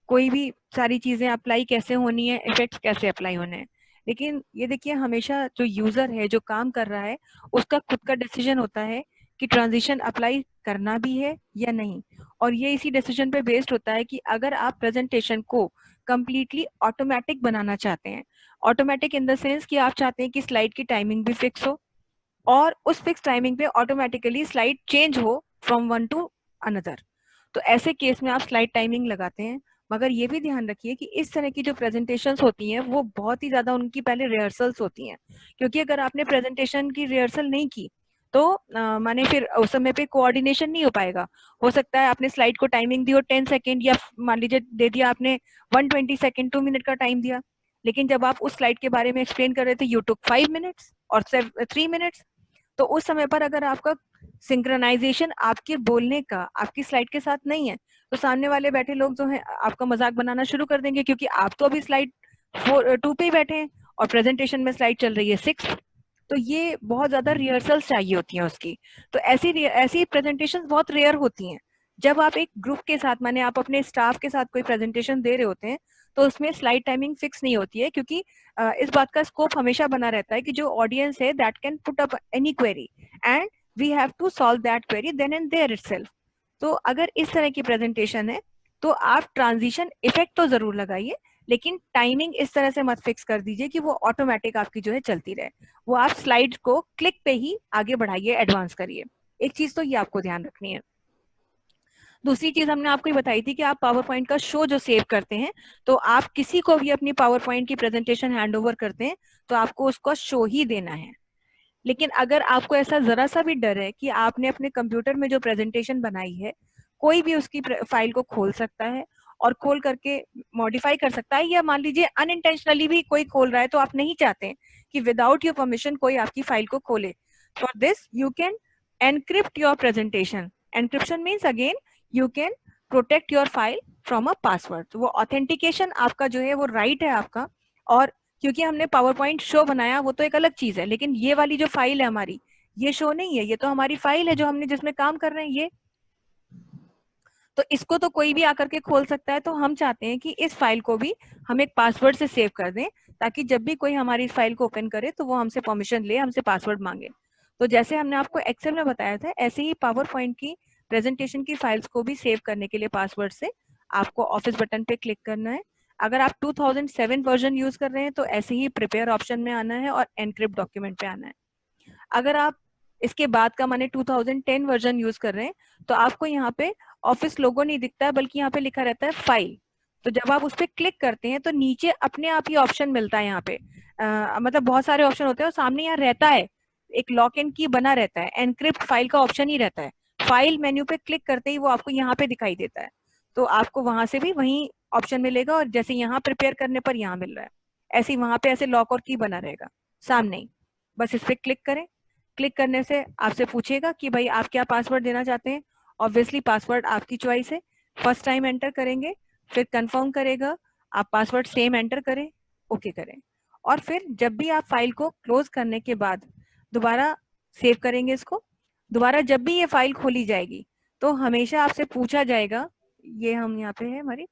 कोई भी सारी चीजें अप्लाई कैसे होनी है, इफेक्ट्स कैसे अप्लाई होने हैं। लेकिन ये देखिए, हमेशा जो यूजर है जो काम कर रहा है उसका खुद का डिसीजन होता है कि ट्रांजिशन अप्लाई करना भी है या नहीं। और ये इसी डिसीजन पे बेस्ड होता है कि अगर आप प्रेजेंटेशन को कंप्लीटली ऑटोमेटिक बनाना चाहते हैं, ऑटोमेटिक इन द सेंस कि आप चाहते हैं कि स्लाइड की टाइमिंग भी फिक्स हो और उस फिक्स टाइमिंग पे ऑटोमेटिकली स्लाइड चेंज हो फ्रॉम वन टू अनदर, तो ऐसे केस में आप स्लाइड टाइमिंग लगाते हैं। मगर ये भी ध्यान रखिए कि इस तरह की जो प्रेजेंटेशंस होती हैं वो बहुत ही ज्यादा उनकी पहले रिहर्सल्स होती हैं, क्योंकि अगर आपने प्रेजेंटेशन की रिहर्सल नहीं की तो माने फिर उस समय पे कोऑर्डिनेशन नहीं हो पाएगा। हो सकता है आपने स्लाइड को टाइमिंग दी हो 10 सेकेंड, या मान लीजिए दे दिया आपने 120 सेकेंड, 2 मिनट का टाइम दिया, लेकिन जब आप उस स्लाइड के बारे में एक्सप्लेन कर रहे थे यू टुक 5 मिनट्स और 3 मिनट्स, तो उस समय पर अगर आपका सिंक्रोनाइजेशन आपके बोलने का आपकी स्लाइड के साथ नहीं है, तो सामने वाले बैठे लोग जो है आपका मजाक बनाना शुरू कर देंगे, क्योंकि आप तो अभी स्लाइड 2 पे ही बैठे हैं और प्रेजेंटेशन में स्लाइड चल रही है 6। तो ये बहुत ज्यादा रिहर्सल्स चाहिए होती हैं उसकी। तो ऐसी ऐसी प्रेजेंटेशन बहुत रेयर होती हैं। जब आप एक ग्रुप के साथ, माने आप अपने स्टाफ के साथ कोई प्रेजेंटेशन दे रहे होते हैं, तो उसमें स्लाइड टाइमिंग फिक्स नहीं होती है, क्योंकि इस बात का स्कोप हमेशा बना रहता है कि जो ऑडियंस है that can put up any query and we have to solve that query then and there itself. तो अगर इस तरह की प्रेजेंटेशन है तो आप ट्रांजिशन इफेक्ट तो जरूर लगाइए, लेकिन टाइमिंग इस तरह से मत फिक्स कर दीजिए कि वो ऑटोमेटिक आपकी जो है चलती रहे। वो आप स्लाइड को क्लिक पे ही आगे बढ़ाइए, एडवांस करिए। एक चीज तो ये आपको ध्यान रखनी है। दूसरी चीज हमने आपको ये बताई थी कि आप पावर पॉइंट का शो जो सेव करते हैं, तो आप किसी को भी अपनी पावर पॉइंट की प्रेजेंटेशन हैंड ओवर करते हैं तो आपको उसका शो ही देना है। लेकिन अगर आपको ऐसा जरा सा भी डर है कि आपने अपने कंप्यूटर में जो प्रेजेंटेशन बनाई है, कोई भी उसकी फाइल को खोल सकता है और खोल करके मॉडिफाई कर सकता है, या मान लीजिए अनइंटेंशनली भी कोई खोल रहा है, तो आप नहीं चाहते कि विदाउट योर परमिशन कोई आपकी फाइल को खोले, for this you can encrypt your presentation. Encryption means again you can protect your file from a password. वो ऑथेंटिकेशन आपका जो है वो राइट है आपका। और क्योंकि हमने पावर पॉइंट शो बनाया वो तो एक अलग चीज है, लेकिन ये वाली जो फाइल है हमारी, ये शो नहीं है, ये तो हमारी फाइल है जो हमने जिसमें काम कर रहे हैं ये। तो इसको तो कोई भी आकर के खोल सकता है, तो हम चाहते हैं कि इस फाइल को भी हम एक पासवर्ड से सेव कर दें, ताकि जब भी कोई हमारी इस फाइल को ओपन करे तो वो हमसे परमिशन ले, हमसे पासवर्ड मांगे। तो जैसे हमने आपको एक्सेल में बताया था, ऐसे ही पावर पॉइंट की प्रेजेंटेशन की फाइल्स को भी सेव करने के लिए पासवर्ड से आपको ऑफिस बटन पे क्लिक करना है। अगर आप 2007 वर्जन यूज कर रहे हैं तो ऐसे ही प्रिपेयर ऑप्शन में आना है और एनक्रिप्ट डॉक्यूमेंट पे आना है। अगर आप इसके बाद का माने 2010 वर्जन यूज कर रहे हैं तो आपको यहाँ पे ऑफिस लोगो नहीं दिखता है, बल्कि यहाँ पे लिखा रहता है फाइल। तो जब आप उस पर क्लिक करते हैं तो नीचे अपने आप ही ऑप्शन मिलता है यहाँ पे। मतलब बहुत सारे ऑप्शन होते हैं और सामने यहाँ रहता है एक लॉक एंड की बना रहता है, एनक्रिप्ट फाइल का ऑप्शन ही रहता है। फाइल मेन्यू पे क्लिक करते ही वो आपको यहाँ पे दिखाई देता है। तो आपको वहां से भी वही ऑप्शन मिलेगा, और जैसे यहाँ प्रिपेयर करने पर यहाँ मिल रहा है, ऐसे ही वहां पे ऐसे लॉक और की बना रहेगा सामने ही। बस इस पे क्लिक करें। क्लिक करने से आपसे पूछेगा कि भाई आप क्या पासवर्ड देना चाहते हैं। ऑब्वियसली पासवर्ड आपकी चॉइस है। फर्स्ट टाइम एंटर करेंगे, फिर कंफर्म करेगा, आप पासवर्ड सेम एंटर करें, ओके करें। और फिर जब भी आप फाइल को क्लोज करने के बाद दोबारा सेव करेंगे इसको, दोबारा जब भी ये फाइल खोली जाएगी तो हमेशा आपसे पूछा जाएगा, ये हम यहाँ पे है हमारी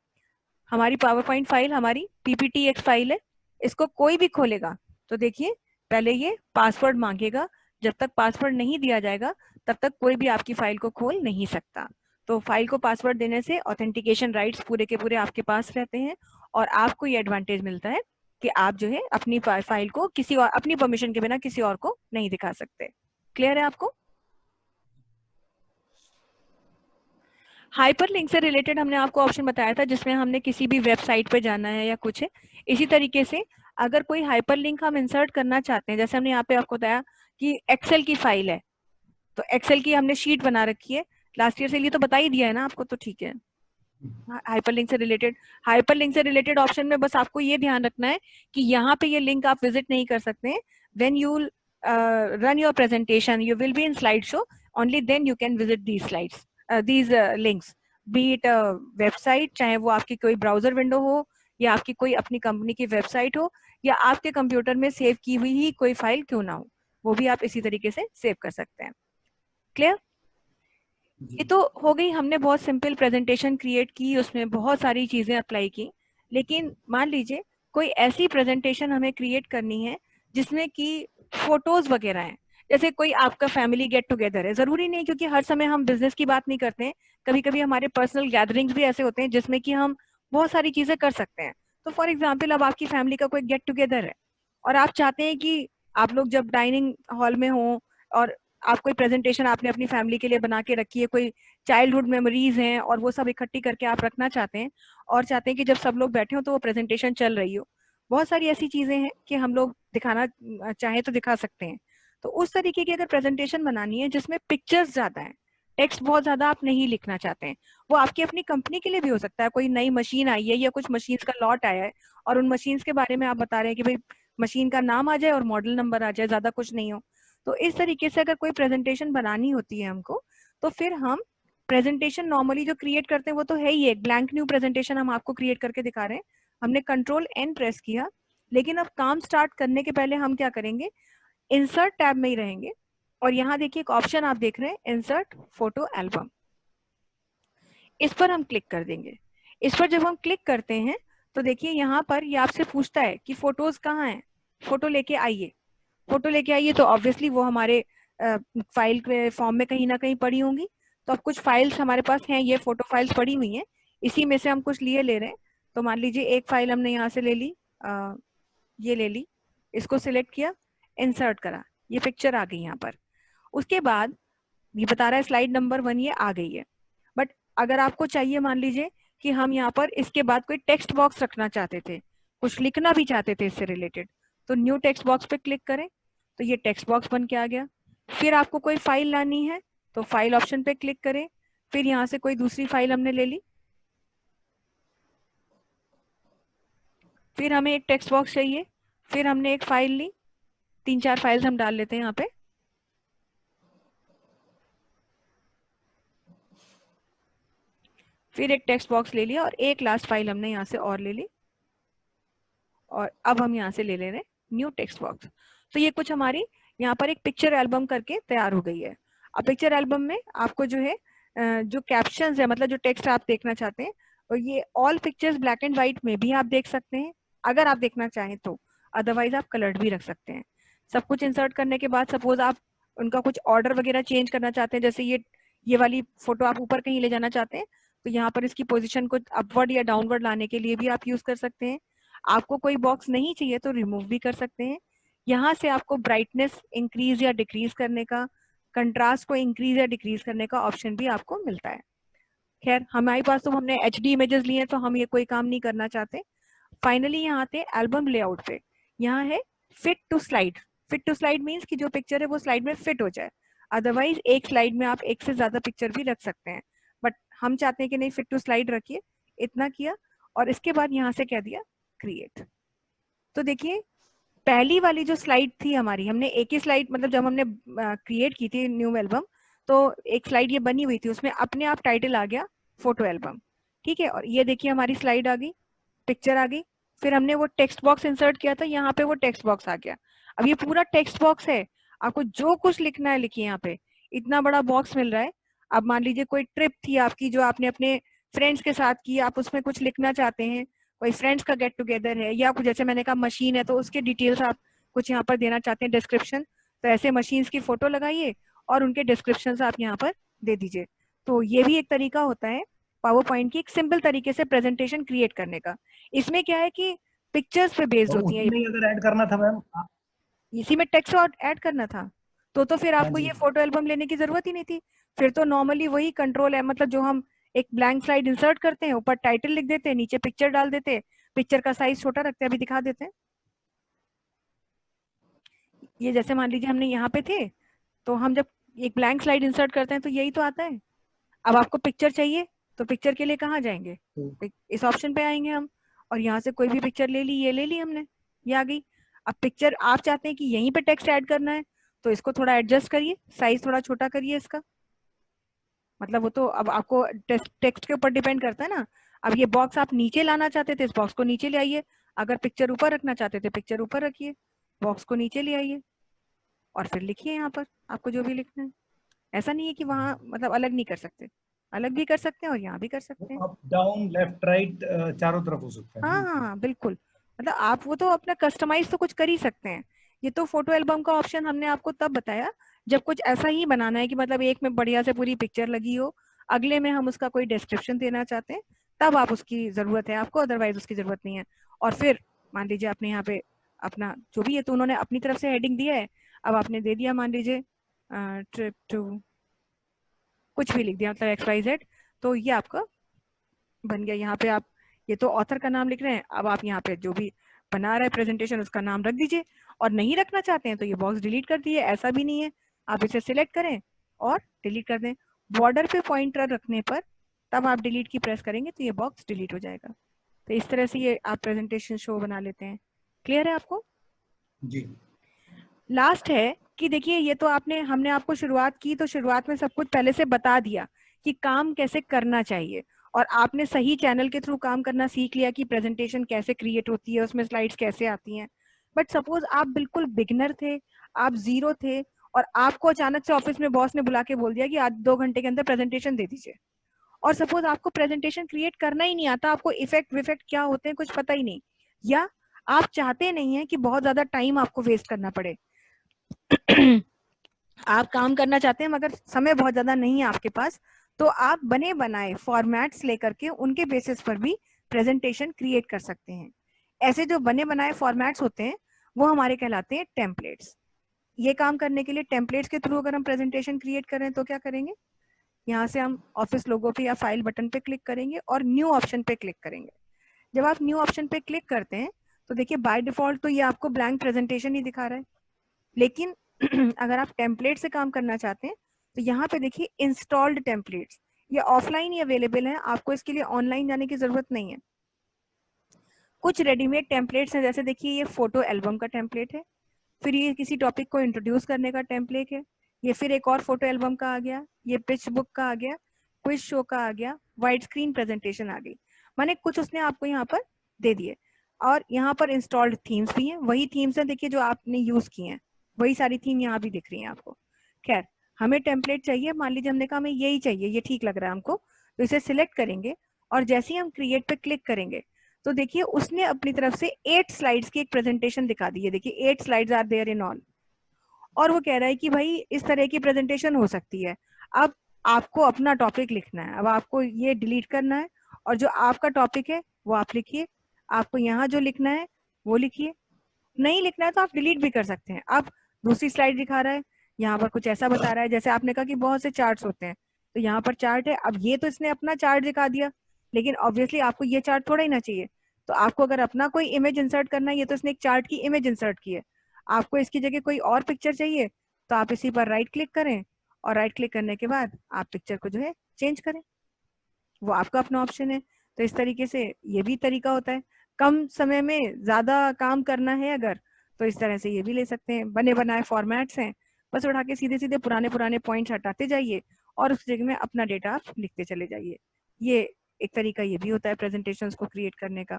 हमारी पावर पॉइंट फाइल हमारी पीपीटीएक्स फाइल है, इसको कोई भी खोलेगा तो देखिए पहले ये पासवर्ड मांगेगा, जब तक पासवर्ड नहीं दिया जाएगा तब तक कोई भी आपकी फाइल को खोल नहीं सकता। तो फाइल को पासवर्ड देने से ऑथेंटिकेशन राइट्स पूरे के पूरे आपके पास रहते हैं और आपको ये एडवांटेज मिलता है कि आप जो है अपनी फाइल को किसी और अपनी परमिशन के बिना किसी और को नहीं दिखा सकते। क्लियर है आपको? हाइपरलिंक से रिलेटेड हमने आपको ऑप्शन बताया था जिसमें हमने किसी भी वेबसाइट पे जाना है या कुछ है। इसी तरीके से अगर कोई हाइपरलिंक हम इंसर्ट करना चाहते हैं, जैसे हमने यहाँ पे आपको बताया कि एक्सेल की फाइल है, तो एक्सेल की हमने शीट बना रखी है, लास्ट ईयर से लिए तो बता ही दिया है ना आपको, तो ठीक है। हाइपरलिंक से रिलेटेड ऑप्शन में बस आपको ये ध्यान रखना है कि यहाँ पे ये लिंक आप विजिट नहीं कर सकते हैं। When you run your presentation you will be in slide show, only then you can visit these slides, these links, be it website, चाहे वो आपकी कोई ब्राउजर विंडो हो या आपकी कोई अपनी कंपनी की वेबसाइट हो या आपके कंप्यूटर में सेव की हुई ही कोई फाइल क्यों ना हो, वो भी आप इसी तरीके से सेव कर सकते हैं। क्लियर? ये तो हो गई, हमने बहुत सिंपल प्रेजेंटेशन क्रिएट की, उसमें बहुत सारी चीजें अप्लाई की। लेकिन मान लीजिए कोई ऐसी प्रेजेंटेशन हमें क्रिएट करनी है जिसमें कि फोटोज वगैरह हैं, जैसे कोई आपका फैमिली गेट टुगेदर है, जरूरी नहीं क्योंकि हर समय हम बिजनेस की बात नहीं करते हैं, कभी कभी हमारे पर्सनल गैदरिंग्स भी ऐसे होते हैं जिसमें कि हम बहुत सारी चीजें कर सकते हैं। तो फॉर एग्जाम्पल अब आपकी फैमिली का कोई गेट टुगेदर है और आप चाहते हैं कि आप लोग जब डाइनिंग हॉल में हो और आप कोई प्रेजेंटेशन आपने अपनी फैमिली के लिए बना के रखी है, कोई चाइल्डहुड मेमोरीज हैं और वो सब इकट्ठी करके आप रखना चाहते हैं और चाहते हैं कि जब सब लोग बैठे हो तो वो प्रेजेंटेशन चल रही हो। बहुत सारी ऐसी चीजें हैं कि हम लोग दिखाना चाहें तो दिखा सकते हैं। तो उस तरीके की अगर प्रेजेंटेशन बनानी है जिसमें पिक्चर्स ज्यादा है, टेक्स्ट बहुत ज्यादा आप नहीं लिखना चाहते हैं, वो आपकी अपनी कंपनी के लिए भी हो सकता है, कोई नई मशीन आई है या कुछ मशीन का लॉट आया है और उन मशीन के बारे में आप बता रहे हैं कि भाई मशीन का नाम आ जाए और मॉडल नंबर आ जाए, ज्यादा कुछ नहीं हो। तो इस तरीके से अगर कोई प्रेजेंटेशन बनानी होती है हमको, तो फिर हम प्रेजेंटेशन नॉर्मली जो क्रिएट करते हैं वो तो है ही, एक ब्लैंक न्यू प्रेजेंटेशन हम आपको क्रिएट करके दिखा रहे हैं। हमने कंट्रोल एन प्रेस किया, लेकिन अब काम स्टार्ट करने के पहले हम क्या करेंगे, इंसर्ट टैब में ही रहेंगे और यहाँ देखिए एक ऑप्शन आप देख रहे हैं, इंसर्ट फोटो एल्बम, इस पर हम क्लिक कर देंगे। इस पर जब हम क्लिक करते हैं तो देखिए यहाँ पर ये आपसे पूछता है कि फोटोज कहाँ हैं, फोटो लेके आइए। फोटो लेके आइए तो ऑब्वियसली वो हमारे फाइल के फॉर्म में कहीं ना कहीं पड़ी होंगी। तो अब कुछ फाइल्स हमारे पास हैं, ये फोटो फाइल्स पड़ी हुई हैं, इसी में से हम कुछ लिए ले रहे हैं। तो मान लीजिए एक फाइल हमने यहाँ से ले ली, ये ले ली, इसको सिलेक्ट किया, इंसर्ट करा, ये पिक्चर आ गई यहाँ पर। उसके बाद ये बता रहा है स्लाइड नंबर 1 ये आ गई है। बट अगर आपको चाहिए, मान लीजिए कि हम यहाँ पर इसके बाद कोई टेक्स्ट बॉक्स रखना चाहते थे, कुछ लिखना भी चाहते थे इससे रिलेटेड, तो न्यू टेक्स्ट बॉक्स पे क्लिक करें तो ये टेक्स्ट बॉक्स बन के आ गया। फिर आपको कोई फाइल लानी है तो फाइल ऑप्शन पे क्लिक करें, फिर यहाँ से कोई दूसरी फाइल हमने ले ली, फिर हमें एक टेक्स्ट बॉक्स चाहिए, फिर हमने एक फाइल ली, 3-4 फाइल्स हम डाल लेते हैं यहाँ पे, फिर एक टेक्स्ट बॉक्स ले लिया और एक लास्ट फाइल हमने यहाँ से और ले ली और अब हम यहाँ से ले ले रहे हैं न्यू टेक्स्ट बॉक्स। तो ये कुछ हमारी यहाँ पर एक पिक्चर एल्बम करके तैयार हो गई है। अब पिक्चर एल्बम में आपको जो है जो कैप्शंस है, मतलब जो टेक्स्ट आप देखना चाहते हैं, और ये all pictures black and white में भी आप देख सकते हैं अगर आप देखना चाहें तो, अदरवाइज आप कलर्ड भी रख सकते हैं। सब कुछ इंसर्ट करने के बाद सपोज आप उनका कुछ ऑर्डर वगैरह चेंज करना चाहते हैं, जैसे ये वाली फोटो आप ऊपर कहीं ले जाना चाहते हैं तो यहाँ पर इसकी पोजीशन को अपवर्ड या डाउनवर्ड लाने के लिए भी आप यूज कर सकते हैं। आपको कोई बॉक्स नहीं चाहिए तो रिमूव भी कर सकते हैं। यहाँ से आपको ब्राइटनेस इंक्रीज या डिक्रीज करने का, कंट्रास्ट को इंक्रीज या डिक्रीज करने का ऑप्शन भी आपको मिलता है। खैर हमारे पास तो हमने HD इमेजेस लिए हैं तो हम ये कोई काम नहीं करना चाहते। फाइनली यहाँ आते एल्बम लेआउट पे, यहाँ है fit to slide. Fit to slide means कि जो पिक्चर है वो स्लाइड में फिट हो जाए, अदरवाइज एक स्लाइड में आप एक से ज्यादा पिक्चर भी रख सकते हैं, बट हम चाहते हैं कि नहीं फिट टू स्लाइड रखिए। इतना किया और इसके बाद यहाँ से कह दिया क्रिएट। तो देखिए पहली वाली जो स्लाइड थी हमारी, हमने एक ही स्लाइड, मतलब जब हमने क्रिएट की थी न्यू एल्बम तो एक स्लाइड ये बनी हुई थी, उसमें अपने आप टाइटल आ गया फोटो एल्बम, ठीक है। और ये देखिए हमारी स्लाइड आ गई, पिक्चर आ गई, फिर हमने वो टेक्स्ट बॉक्स इंसर्ट किया था, यहाँ पे वो टेक्स्ट बॉक्स आ गया। अब ये पूरा टेक्स्ट बॉक्स है, आपको जो कुछ लिखना है लिखिए, यहाँ पे इतना बड़ा बॉक्स मिल रहा है। अब मान लीजिए कोई ट्रिप थी आपकी जो आपने अपने फ्रेंड्स के साथ की, आप उसमें कुछ लिखना चाहते हैं कोई फ्रेंड्स का गेट टुगेदर है, या कुछ जैसे मैंने कहा मशीन है तो उसके डिटेल्स आप कुछ यहाँ पर देना चाहते हैं, डिस्क्रिप्शन, तो ऐसे मशीन्स की फोटो लगाइए और उनके डिस्क्रिप्शन आप यहाँ पर दे दीजिए। तो ये भी एक तरीका होता है पावर पॉइंट की एक सिंपल तरीके से प्रेजेंटेशन क्रिएट करने का। इसमें क्या है कि पिक्चर्स पे बेस्ड और होती है, उसमें ही अगर ऐड करना था मैम। इसी में टेक्स्ट और ऐड करना था तो फिर हाँ आपको जी। ये फोटो एल्बम लेने की जरूरत ही नहीं थी। फिर तो नॉर्मली वही कंट्रोल है, मतलब जो हम एक ब्लैंक स्लाइड इंसर्ट करते हैं, ऊपर टाइटल लिख देते हैं, नीचे पिक्चर डाल देते हैं, पिक्चर का साइज छोटा रखते हैं, अभी दिखा देते हैं। ये जैसे मान लीजिए हमने यहाँ पे थे, तो हम जब एक ब्लैंक स्लाइड इंसर्ट करते हैं तो यही तो आता है। अब आपको पिक्चर चाहिए तो पिक्चर के लिए कहाँ जाएंगे, इस ऑप्शन पे आएंगे हम, और यहाँ से कोई भी पिक्चर ले ली, ये ले ली हमने, ये आ गई। अब पिक्चर आप चाहते हैं कि यहीं पे टेक्स्ट ऐड करना है, तो इसको थोड़ा एडजस्ट करिए, साइज थोड़ा छोटा करिए इसका, मतलब वो तो अब आपको टेक्स्ट के ऊपर डिपेंड करता है ना। अब ये बॉक्स आप नीचे लाना चाहते थे, इस बॉक्स को नीचे ले आइए, अगर पिक्चर ऊपर रखना चाहते थे पिक्चर ऊपर रखिए, बॉक्स को नीचे ले आइए और फिर लिखिए यहाँ पर आपको जो भी लिखना है। ऐसा नहीं है कि वहां मतलब अलग नहीं कर सकते, अलग भी कर सकते हैं और यहाँ भी कर सकते हैं। अप डाउन लेफ्ट राइट चारों तरफ हो सकता है हाँ ना। हाँ हाँ, बिल्कुल, मतलब आप वो तो अपना कस्टमाइज तो कुछ कर ही सकते हैं। ये तो फोटो एल्बम का ऑप्शन हमने आपको तब बताया जब कुछ ऐसा ही बनाना है कि मतलब एक में बढ़िया से पूरी पिक्चर लगी हो, अगले में हम उसका कोई डिस्क्रिप्शन देना चाहते हैं, तब आप उसकी जरूरत है आपको, अदरवाइज उसकी जरूरत नहीं है। और फिर मान लीजिए आपने यहाँ पे अपना जो भी है, तो उन्होंने अपनी तरफ से हेडिंग दिया है, अब आपने दे दिया मान लीजिए ट्रिप टू, कुछ भी लिख दिया मतलब XYZ, तो ये आपका बन गया। यहाँ पे आप ये तो ऑथर का नाम लिख रहे हैं, अब आप यहाँ पे जो भी बना रहे प्रेजेंटेशन उसका नाम रख दीजिए, और नहीं रखना चाहते हैं तो ये बॉक्स डिलीट कर दिए, ऐसा भी नहीं है, आप इसे सिलेक्ट करें और डिलीट कर दें। बॉर्डर पे पॉइंटर रखने पर तब आप डिलीट की प्रेस करेंगे तो ये बॉक्स डिलीट हो जाएगा। तो इस तरह से ये आप प्रेजेंटेशन शो बना लेते हैं। क्लियर है आपको? जी। लास्ट है कि देखिए ये तो आपने हमने आपको शुरुआत की तो शुरुआत में सब कुछ पहले से बता दिया कि काम कैसे करना चाहिए, और आपने सही चैनल के थ्रू काम करना सीख लिया कि प्रेजेंटेशन कैसे क्रिएट होती है, उसमें स्लाइड्स कैसे आती हैं। बट सपोज आप बिल्कुल बिगनर थे, आप जीरो थे, और आपको अचानक से ऑफिस में बॉस ने बुला के बोल दिया कि आज 2 घंटे के अंदर प्रेजेंटेशन दे दीजिए, और सपोज आपको प्रेजेंटेशन क्रिएट करना ही नहीं आता, आपको इफेक्ट विफेक्ट क्या होते हैं कुछ पता ही नहीं, या आप चाहते नहीं है कि बहुत ज्यादा टाइम आपको वेस्ट करना पड़े आप काम करना चाहते हैं मगर समय बहुत ज्यादा नहीं है आपके पास, तो आप बने बनाए फॉर्मेट्स लेकर के उनके बेसिस पर भी प्रेजेंटेशन क्रिएट कर सकते हैं। ऐसे जो बने बनाए फॉर्मेट्स होते हैं वो हमारे कहलाते हैं टेम्पलेट्स। ये काम करने के लिए टेम्पलेट्स के थ्रू अगर हम प्रेजेंटेशन क्रिएट करें तो क्या करेंगे, यहाँ से हम ऑफिस लोगो पे या फाइल बटन पे क्लिक करेंगे और न्यू ऑप्शन पे क्लिक करेंगे। जब आप न्यू ऑप्शन पे क्लिक करते हैं तो देखिए बाय डिफॉल्ट तो ये आपको ब्लैंक प्रेजेंटेशन ही दिखा रहा है, लेकिन अगर आप टेम्पलेट से काम करना चाहते हैं तो यहाँ पे देखिए इंस्टॉल्ड टेम्पलेट्स, ये ऑफलाइन ही अवेलेबल है, आपको इसके लिए ऑनलाइन जाने की जरूरत नहीं है। कुछ रेडीमेड टेम्पलेट्स हैं, जैसे देखिए ये फोटो एल्बम का टेम्पलेट है, फिर ये किसी टॉपिक को इंट्रोड्यूस करने का टेम्पलेट है, ये फिर एक और फोटो एल्बम का आ गया, ये पिच बुक का आ गया, क्विज शो का आ गया, वाइड स्क्रीन प्रेजेंटेशन आ गई, माने कुछ उसने आपको यहाँ पर दे दिए। और यहाँ पर इंस्टॉल्ड थीम्स भी हैं, वही थीम्स हैं देखिए जो आपने यूज की हैं, वही सारी थीम यहाँ भी दिख रही हैं आपको। खैर हमें टेम्पलेट चाहिए, मान लीजिए हमने कहा हमें यही चाहिए, ये ठीक लग रहा है हमको, तो इसे सिलेक्ट करेंगे और जैसे ही हम क्रिएट पे क्लिक करेंगे तो देखिए उसने अपनी तरफ से 8 स्लाइड्स की एक प्रेजेंटेशन दिखा दी है, देखिए 8 slides are there in all, और वो कह रहा है कि भाई इस तरह की प्रेजेंटेशन हो सकती है। अब आपको अपना टॉपिक लिखना है, अब आपको ये डिलीट करना है और जो आपका टॉपिक है वो आप लिखिए, आपको यहाँ जो लिखना है वो लिखिए, नहीं लिखना है तो आप डिलीट भी कर सकते हैं। अब दूसरी स्लाइड दिखा रहा है, यहाँ पर कुछ ऐसा बता रहा है, जैसे आपने कहा कि बहुत से चार्ट्स होते हैं, तो यहाँ पर चार्ट है, अब ये तो इसने अपना चार्ट दिखा दिया, लेकिन ऑब्वियसली आपको ये चार्ट थोड़ा ही ना चाहिए, तो आपको अगर अपना कोई इमेज इंसर्ट करना है, ये तो इसने एक चार्ट की इमेज इंसर्ट की है, आपको इसकी जगह कोई और पिक्चर चाहिए तो आप इसी पर राइट क्लिक करें, और राइट क्लिक करने के बाद आप पिक्चर को जो है चेंज करें, वो आपका अपना ऑप्शन है। तो इस तरीके से ये भी तरीका होता है, कम समय में ज्यादा काम करना है अगर, तो इस तरह से ये भी ले सकते हैं। बने बनाए फॉर्मेट्स हैं, बस उठा के सीधे सीधे पुराने पुराने पॉइंट्स हटाते जाइए और उस जगह में अपना डेटा आप लिखते चले जाइए। ये एक तरीका ये भी होता है प्रेजेंटेशंस को क्रिएट करने का।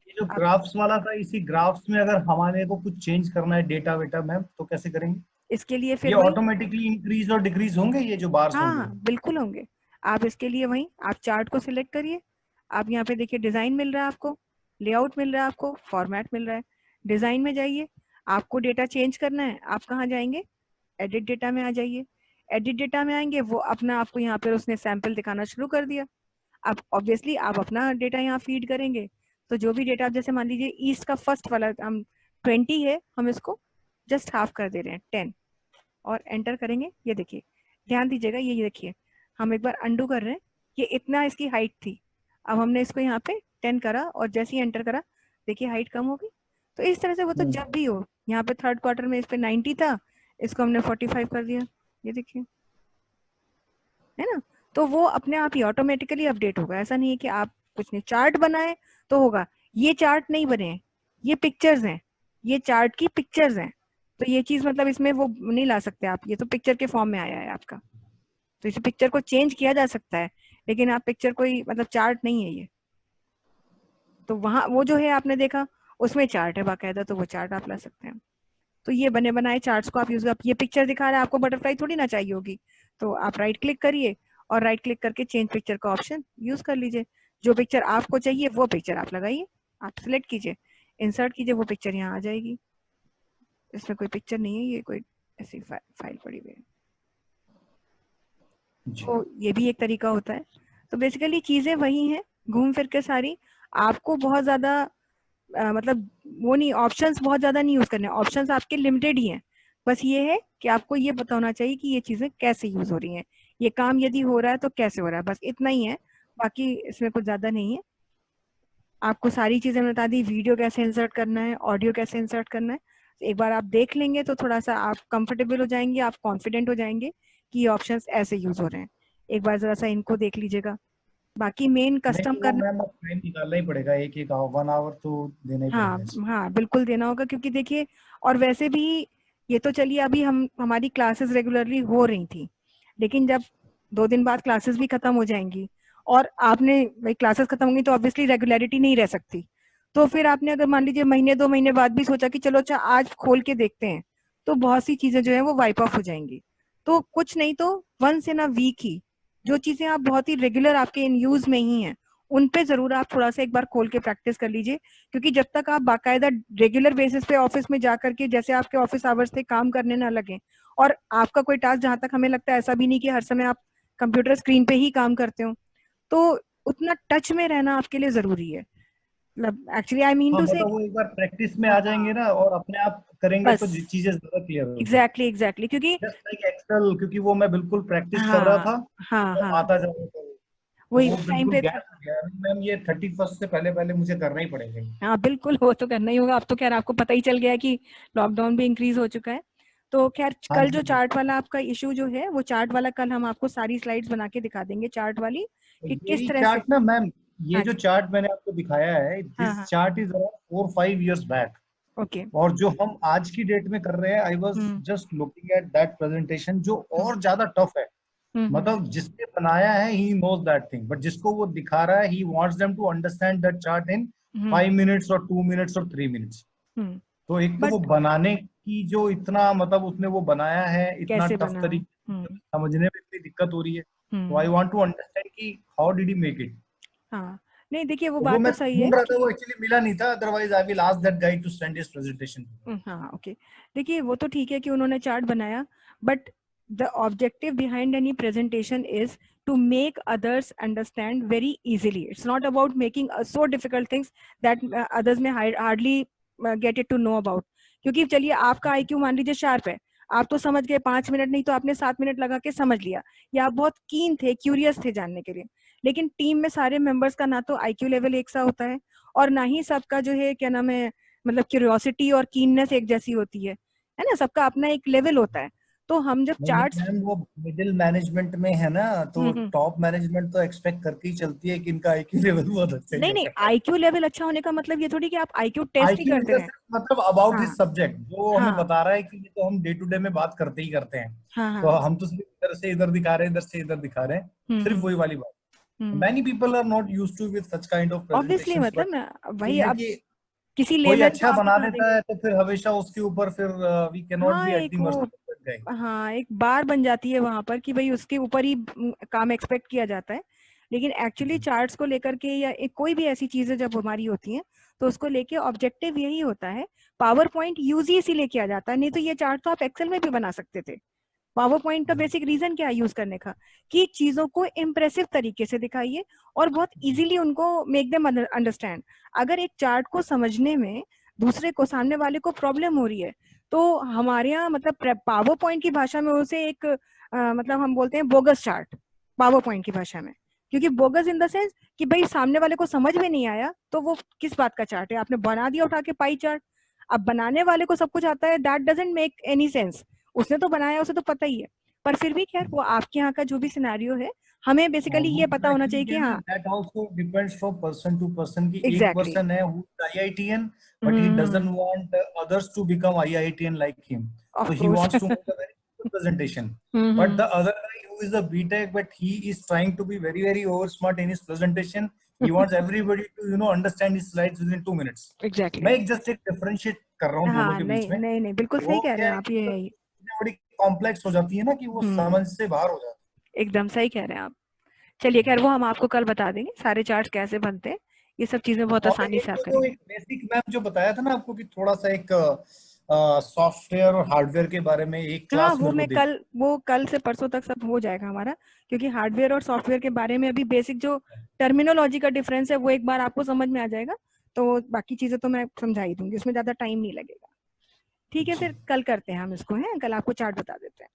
ये जो आप ग्राफ्स वाला था, इसी ग्राफ्स में अगर हमारे को कुछ चेंज करना है डेटा वेटा मैम, तो कैसे करेंगे? इसके लिए ये फिर वही, ऑटोमेटिकली इंक्रीज और डिक्रीज होंगे, ये जो बार्स हाँ होंगे? हाँ बिल्कुल होंगे। आप इसके लिए वही आप चार्ट को सिलेक्ट करिए, आप यहाँ पे देखिए डिजाइन मिल रहा है आपको, लेआउट मिल रहा है आपको, फॉर्मेट मिल रहा है। डिजाइन में जाइए, आपको डेटा चेंज करना है, आप कहाँ जाएंगे, एडिट डेटा में आ जाइए। एडिट डेटा में आएंगे, वो अपना आपको यहाँ पर उसने सैंपल दिखाना शुरू कर दिया। अब ऑब्वियसली आप अपना डेटा यहाँ फीड करेंगे, तो जो भी डेटा आप, जैसे मान लीजिए ईस्ट का फर्स्ट वाला हम 20 है, हम इसको जस्ट हाफ कर दे रहे हैं 10, और एंटर करेंगे। ये देखिए, ध्यान दीजिएगा, ये देखिए, हम एक बार अंडू कर रहे हैं, ये इतना इसकी हाइट थी, अब हमने इसको यहाँ पे 10 करा, और जैसे ही एंटर करा देखिए हाइट कम हो गई। तो इस तरह से वो तो जब भी हो, यहाँ पे थर्ड क्वार्टर में इस पे 90 था, इसको हमने 45 कर दिया, ये देखिए, है ना। तो वो अपने आप ही ऑटोमेटिकली अपडेट होगा। ऐसा नहीं है कि आप कुछ नहीं चार्ट बनाए तो होगा। ये चार्ट नहीं बने हैं, ये पिक्चर्स हैं, ये चार्ट की पिक्चर्स हैं। तो ये चीज मतलब इसमें वो नहीं ला सकते आप, ये तो पिक्चर के फॉर्म में आया है आपका, तो इस पिक्चर को चेंज किया जा सकता है, लेकिन आप पिक्चर कोई मतलब चार्ट नहीं है ये। तो वहां वो जो है आपने देखा, उसमें चार्ट है बाकायदा, तो वो चार्ट आप ला सकते हैं। तो ये बने बनाए चार्ट्स को आप यूज, आप ये पिक्चर दिखा रहा है आपको, बटरफ्लाई थोड़ी ना चाहिए होगी, तो आप राइट क्लिक करिए और राइट क्लिक करके चेंज पिक्चर का ऑप्शन यूज कर लीजिए। जो पिक्चर आपको चाहिए वो पिक्चर आप लगाइए, आप सिलेक्ट कीजिए, इंसर्ट कीजिए, वो पिक्चर यहाँ आ जाएगी। इसमें कोई पिक्चर नहीं है, ये कोई ऐसी फाइल पड़ी हुई है। तो ये भी एक तरीका होता है। तो बेसिकली चीजें वही हैं घूम फिर के सारी। आपको बहुत ज्यादा मतलब वो नहीं, ऑप्शंस बहुत ज्यादा नहीं यूज करने, ऑप्शंस आपके लिमिटेड ही हैं। बस ये है कि आपको ये पता होना चाहिए कि ये चीजें कैसे यूज हो रही हैं, ये काम यदि हो रहा है तो कैसे हो रहा है, बस इतना ही है। बाकी इसमें कुछ ज्यादा नहीं है। आपको सारी चीजें बता दी, वीडियो कैसे इंसर्ट करना है, ऑडियो कैसे इंसर्ट करना है। एक बार आप देख लेंगे तो थोड़ा सा आप कंफर्टेबल हो जाएंगे, आप कॉन्फिडेंट हो जाएंगे कि ये ऑप्शंस ऐसे यूज हो रहे हैं। एक बार जरा सा इनको देख लीजिएगा। बाकी मेन नहीं कस्टम तो वो करना, मैम अब टाइम निकालना ही पड़ेगा, एक एक 1 आवर तो देना ही हाँ पड़ेगा इसमें। हाँ बिल्कुल देना होगा, क्योंकि देखिए, और वैसे भी ये तो चलिए अभी हम हमारी क्लासेस रेगुलरली हो रही थी, लेकिन जब 2 दिन बाद क्लासेस भी खत्म हो जाएंगी, और आपने भाई क्लासेस खत्म होंगी तो ऑब्वियसली रेगुलरिटी नहीं रह सकती। तो फिर आपने अगर मान लीजिए महीने 2 महीने बाद भी सोचा कि चलो अच्छा आज खोल के देखते हैं, तो बहुत सी चीजें जो है वो वाइप ऑफ हो जाएंगी। तो कुछ नहीं तो वंस इन अ वीक ही जो चीजें आप बहुत ही रेगुलर आपके इन यूज में ही हैं, उन पे जरूर आप थोड़ा सा एक बार खोल के प्रैक्टिस कर लीजिए। क्योंकि जब तक आप बाकायदा रेगुलर बेसिस पे ऑफिस में जाकर के, जैसे आपके ऑफिस आवर्स थे, काम करने ना लगे, और आपका कोई टास्क, जहां तक हमें लगता है ऐसा भी नहीं कि हर समय आप कंप्यूटर स्क्रीन पे ही काम करते हो, तो उतना टच में रहना आपके लिए जरूरी है। मतलब एक्चुअली आई मीन हाँ टू से, मतलब वो एक बार प्रैक्टिस में आ जाएंगे हाँ ना और अपने आप करेंगे तो बस चीजें ज्यादा क्लियर होगी। एग्जैक्टली एग्जैक्टली, क्योंकि जस्ट लाइक एक्सेल, क्योंकि वो मैं बिल्कुल प्रैक्टिस कर रहा हाँ था, हाँ तो हाँ, आता जा रहा था। तो वही वो उस टाइम बिल्कुल पे था। गैप हो गया मैम, ये 31 से पहले पहले मुझे करना ही पड़ेगा ये। हाँ बिल्कुल, वो तो करना ही होगा। अब तो खैर आपको पता ही चल गया है कि लॉकडाउन भी इंक्रीज हो चुका है। तो खैर हाँ कल जी। जो चार्ट वाला आपका इशू जो है, वो चार्ट वाला कल हम आपको सारी स्लाइड्स बना के दिखा देंगे चार्ट वाली, तो कि किस यही तरह से। चार्ट ना मैम, ये हाँ जो जी, चार्ट मैंने आपको दिखाया है, हाँ दिस हाँ, chart is around 4-5 years back. Okay, और जो हम आज की डेट में कर रहे हैं, I was hmm just looking at that presentation, जो हम्म और ज्यादा टफ है। हम्म मतलब जिसने बनाया है ही नोज दैट थिंग, बट जिसको वो दिखा रहा है, he wants them to understand that chart in hmm 5 minutes और 2 minutes और 3 minutes। हम्म, तो एक तो वो बट बनाने की जो इतना मतलब उसने वो बनाया है इतना कैसे टफ बना। तरीके से, समझने में इतनी दिक्कत हो रही है। तो आई हम्म, वांट टू अंडरस्टैंड कि how did he make it. हाँ नहीं देखिए, वो वो बात मैं तो सही है ढूंढ रहा था, वो कि एक्चुअली मिला नहीं था, otherwise I will ask that guy to send his presentation. हाँ ओके, देखिए वो तो ठीक है कि उन्होंने चार्ट बनाया, but the objective behind any presentation is to make others understand very easily. It's not about making so difficult things that others may hardly get it to know about. क्योंकि चलिए आपका आईक्यू मान लीजिए sharp है, आप तो समझ गए 5 मिनट, नहीं तो आपने 7 मिनट लगा के समझ लिया, या आप बहुत कीन थे, क्यूरियस थे जानने के लिए। लेकिन टीम में सारे मेंबर्स का ना तो आईक्यू लेवल एक सा होता है, और ना ही सबका जो है क्या नाम है, मतलब क्यूरियोसिटी और कीननेस एक जैसी होती है ना, सबका अपना एक लेवल होता है। तो हम जब नहीं नहीं चार्ट्स, मैम, वो मिडिल मैनेजमेंट में है ना, तो हम्म, टॉप मैनेजमेंट तो एक्सपेक्ट करके ही चलती है कि इनका आईक्यू लेवल बहुत अच्छा ही नहीं नहीं, होगा। आईक्यू लेवल अच्छा होने का मतलब ये थोड़ी कि आप आईक्यू टेस्ट ही आईक्यू इन करते द रहे। सेंस मतलब अबाउट हिज हाँ सब्जेक्ट, जो हमें हाँ बता रहा है कि ये तो हम डे टू डे में बात करते ही करते हैं। हाँ तो हाँ, हम तो सिर्फ इधर से इधर दिखा रहे हैं, इधर से इधर दिखा रहे हैं, सिर्फ हम्म वही वाली बात। Hmm, many people are not use to with such kind of obviously presentations, मतलब बट वही ये है अब कि किसी कोई लेमैन को अच्छा आप बना दिखा देता देंगे। है तो फिर हमेशा उसके ऊपर फिर वी कैन नॉट हाँ बी एट एक द वो, मर्सी ऑफ दैट गाय। हाँ एक बार बन जाती है वहां पर कि भाई उसके ऊपर ही काम एक्सपेक्ट किया जाता है। लेकिन एक्चुअली चार्ट्स को लेकर के या एक कोई भी ऐसी चीजें जब हमारी होती हैं, तो उसको लेके ऑब्जेक्टिव यही होता है। पावर पॉइंट यूज ही इसीलिए किया जाता है, नहीं तो ये चार्ट तो आप एक्सेल में भी बना सकते थे। पावर पॉइंट का बेसिक रीजन क्या है यूज करने का, कि चीजों को इम्प्रेसिव तरीके से दिखाइए और बहुत इजीली उनको मेक देम अंडरस्टैंड। अगर एक चार्ट को समझने में दूसरे को, सामने वाले को प्रॉब्लम हो रही है, तो हमारे यहाँ मतलब पावर पॉइंट की भाषा में उसे एक मतलब हम बोलते हैं बोगस चार्ट, पावर पॉइंट की भाषा में। क्योंकि बोगस इन द सेंस कि भाई सामने वाले को समझ में नहीं आया तो वो किस बात का चार्ट है, आपने बना दिया उठा के पाई चार्ट। अब बनाने वाले को सब कुछ आता है, that doesn't make any sense. उसने तो बनाया, उसे तो पता ही है। पर फिर भी खैर वो आपके यहाँ का जो भी सिनेरियो है, हमें बेसिकली वो ये पता होना एक्चुअली चाहिए क्या कि है ना, हाँ that also depends from person to person, की एक एग्जैक्टली पर्सन है who IITian but he doesn't exactly. Want others to become IITian like him, of so he course wants to make a very good presentation. But the other guy who is a BTech, but he is trying to be very very over smart in his presentation. He wants everybody to understand his slides within 2 minutes. Exactly मैं एक just एक differentiate कर रहा हूँ दोनों हाँ, के बीच नहीं में। नहीं नहीं, बिल्कुल सही वो कह रहे क्या हैं है आप, कि ये है ही। चीजें बड़ी कॉम्प्लेक्स हो जाती है ना, कि वो समझ से बाहर हो जाती एकदम सही कह रहे हैं आप। चलिए खैर वो हम आपको कल बता देंगे सारे चार्ट्स कैसे बनते हैं, ये सब चीजें बहुत है। और आसानी एक से आप तो जो करेंगे। एक बेसिक मैम जो बताया था ना आपको, कि थोड़ा सा एक सॉफ्टवेयर और हार्डवेयर के बारे में एक हाँ क्लास वो मेरे को मैं दे। कल, वो कल से परसों तक सब हो जाएगा हमारा। क्योंकि हार्डवेयर और सॉफ्टवेयर के बारे में अभी बेसिक जो टर्मिनोलॉजी का डिफरेंस है वो एक बार आपको समझ में आ जाएगा, तो बाकी चीजें तो मैं समझा ही दूंगी, उसमें ज्यादा टाइम नहीं लगेगा। ठीक है, जी फिर कल करते हैं हम इसको, है कल आपको चार्ट बता देते हैं।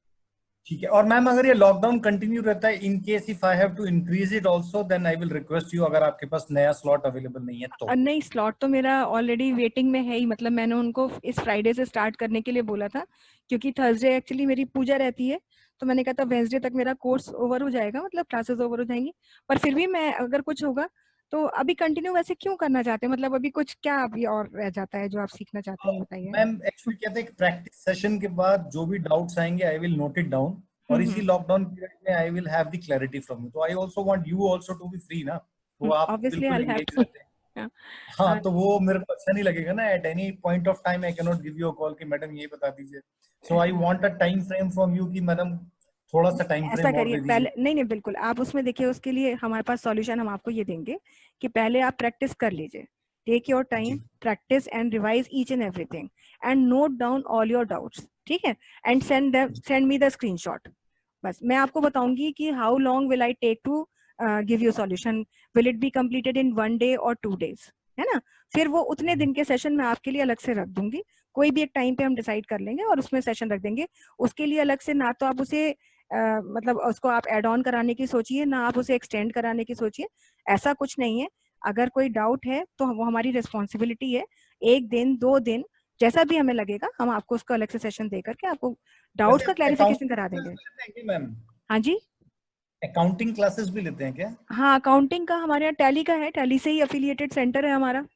ठीक है। और मैम अगर ये लॉकडाउन कंटिन्यू रहता है, in case if I have to increase it also, then I will request you, अगर आपके पास नया स्लॉट अवेलेबल नहीं है तो। नहीं, स्लॉट तो मेरा ऑलरेडी वेटिंग में है ही, मतलब मैंने उनको इस फ्राइडे से स्टार्ट करने के लिए बोला था। क्योंकि थर्सडे एक्चुअली मेरी पूजा रहती है, तो मैंने कहा था वेंसडे तक मेरा कोर्स ओवर हो जाएगा, मतलब क्लासेस ओवर हो जाएंगी। पर फिर भी मैं अगर कुछ होगा तो अभी कंटिन्यू वैसे क्यों करना चाहते हैं, मतलब अभी कुछ क्या अभी और रह जाता है जो आप सीखना चाहते हैं, बताइए। मैम एक्चुअली कहते हैं कि प्रैक्टिस सेशन के बाद जो भी डाउट्स आएंगे I will note it down, और इसी लॉकडाउन पीरियड में I will have the clarity from you. तो I also want you also to be free ना, तो आप ऑब्वियसली बिल्कुल आई हैव एंगेज टू। रहते हैं। हाँ, तो वो मेरे को अच्छा नहीं लगेगा ना, at any point of time I can not give you a call कि मैडम ये बता दीजिए। So I want a time frame from you कि मैडम थोड़ा सा टाइम ऐसा फ्रेम और करिए दे दीजिए। पहले, नहीं नहीं बिल्कुल, आप उसमें देखिए, उसके लिए हमारे पास सॉल्यूशन हम आपको ये देंगे कि पहले आप प्रैक्टिस कर लीजिए। टेक योर टाइम, जी practice and revise each and everything, and note down all your doubts, ठीक है। And send me the screenshot. बस मैं आपको बताऊंगी कि how long will I take to give you solution, will it be completed in 1 day और 2 days, है ना। फिर वो उतने दिन के सेशन मैं आपके लिए अलग से रख दूंगी, कोई भी एक टाइम पे हम डिसाइड कर लेंगे और उसमें सेशन रख देंगे। उसके लिए अलग से ना तो आप उसे मतलब उसको आप एड ऑन कराने की सोचिए, ना आप उसे एक्सटेंड कराने की सोचिए, ऐसा कुछ नहीं है। अगर कोई डाउट है तो वो हमारी रिस्पॉन्सिबिलिटी है, 1 दिन 2 दिन जैसा भी हमें लगेगा हम आपको उसका अलग से सेशन दे करके आपको डाउट्स वैसे का क्लैरिफिकेशन अकाउंटिंग करा क्लासेस देंगे। भी लेते हैं क्या मैम? हाँ जी। अकाउंटिंग क्लासेस भी लेते हैं क्या? हाँ अकाउंटिंग का हमारे यहाँ टैली का है, टैली से ही अफिलिएटेड सेंटर है हमारा,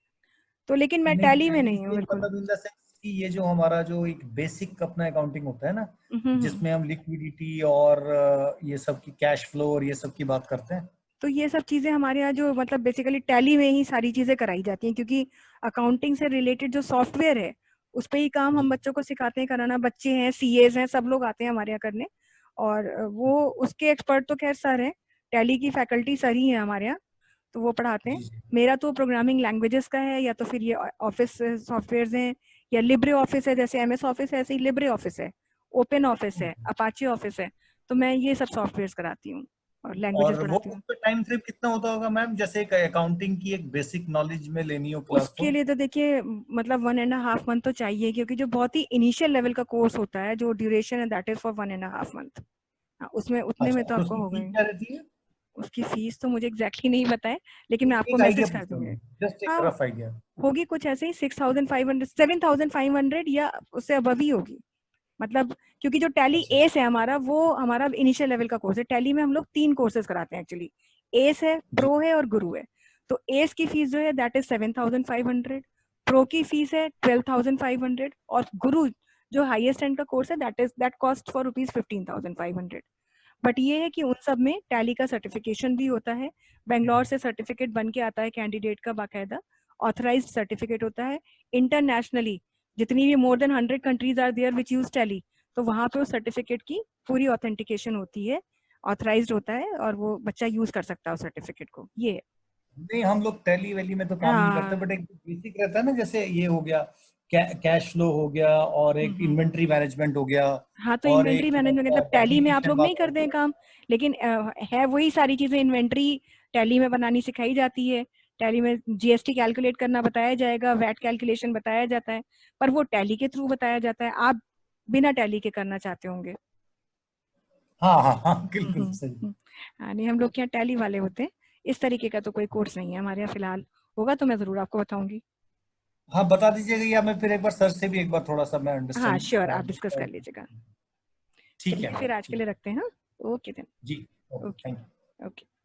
तो लेकिन मैं नहीं, टैली में टैली नहीं हूँ से बिल्कुल। मतलब इन द सेंस कि ये जो हमारा जो एक बेसिक अपना अकाउंटिंग होता है ना, हम्म। जिसमें हम लिक्विडिटी और ये सब की कैश फ्लो और ये सब की बात करते हैं। तो ये सब चीजें हमारे यहाँ जो मतलब बेसिकली टैली में ही सारी चीजें कराई जाती हैं, क्योंकि अकाउंटिंग से रिलेटेड जो सॉफ्टवेयर है उस पे ही काम हम जी बच्चों को सिखाते हैं कराना। बच्चे हैं, सीएस हैं, सब लोग आते हैं हमारे यहाँ करने। और वो उसके एक्सपर्ट तो खैर सर हैं, टैली की फैकल्टी सर ही है हमारे यहाँ, तो वो पढ़ाते हैं। जी जी। मेरा तो प्रोग्रामिंग लैंग्वेजेस का है, या तो फिर ये ऑफिस सॉफ्टवेयर हैं, या लिब्रे ऑफिस है, जैसे एमएस ऑफिस है ऐसे ही लिब्रे ऑफिस है, ओपन ऑफिस है, अपाचे ऑफिस है। तो मैं ये सब सॉफ्टवेयर कराती हूँ और लैंग्वेजेस और वो पढ़ाती हूँ। उसका टाइम फ्रेम कितना होता होगा मैम, जैसे एक अकाउंटिंग की एक बेसिक नॉलेज में लेनी हो क्लास उसके तो? लिए तो देखिए मतलब 1.5 मंथ तो चाहिए, क्योंकि जो बहुत ही इनिशियल लेवल का कोर्स होता है, जो ड्यूरेशन है दैट इज फॉर 1.5 मंथ। हाँ उसमें उतने अच्छा, में तो और आपको उसकी हो फीस गए। क्या रहती है? उसकी फीस तो मुझे एग्जैक्टली नहीं पता है, लेकिन मैं आपको एक आइडिया मैसेज कर पूछ रहा दूंगी। हूँ, जस्ट एक हाँ रफ आइडिया। होगी कुछ ऐसे ही 6,500 7,500 या उससे अबव ही होगी, मतलब। क्योंकि जो टैली अच्छा एस है हमारा, वो हमारा इनिशियल लेवल का कोर्स है। टैली में हम लोग 3 कोर्सेज कराते हैं एक्चुअली, एस है, जी। प्रो है और गुरु है। तो एस की फीस जो है दैट इज 7,500, प्रो की फीस है 12,500, और गुरु जो हाईएस्ट एंड का कोर्स है that cost for rupees 15,500। But ये है कि उन सब में टैली का सर्टिफिकेशन भी होता है, बेंगलोर से सर्टिफिकेट बन के आता है कैंडिडेट का बाकायदा, ऑथराइज्ड सर्टिफिकेट होता है। इंटरनेशनली जितनी भी more than 100 countries are there which use Tally, तो वहां पे उस सर्टिफिकेट की पूरी ऑथेंटिकेशन होती है, ऑथराइज्ड होता है, और वो बच्चा यूज कर सकता है उस सर्टिफिकेट को, ये है। नहीं, हम लोग टैली वैली में तो काम नहीं करते, बट हाँ एक बेसिक रहता है ना, जैसे ये हो गया कैश फ्लो हो गया, और एक इन्वेंट्री मैनेजमेंट हो गया, हाँ, तो और इन्वेंट्री एक मैनेजमेंट मतलब टैली में आप डेप्रिसिएशन लोग नहीं बात करते हैं होती काम, लेकिन है वही सारी चीजें इन्वेंट्री टैली में बनानी सिखाई जाती है। टैली में जीएसटी कैलकुलेट करना बताया जाएगा, वैट कैलकुलेशन बताया जाता है, पर वो टैली के थ्रू बताया जाता है। आप बिना टैली के करना चाहते होंगे। है। हाँ हाँ हाँ, बिल्कुल सही। हाँ, नहीं हम लोग के यहाँ टैली वाले होते हैं। इस तरीके का तो कोई कोर्स नहीं है हमारे यहाँ फिलहाल। होगा तो मैं जरूर आपको बताऊंगी। हाँ, बता दीजिएगा, या मैं फिर एक बार सर से भी एक बार थोड़ा सा मैं हाँ अंडरस्टैंड। श्योर, आप डिस्कस कर लीजिएगा। ठीक है चलिए मैम, फिर आज के ठीक। लिए रखते हैं। हाँ, ओके देन। जी, okay, okay. Thank you. Okay.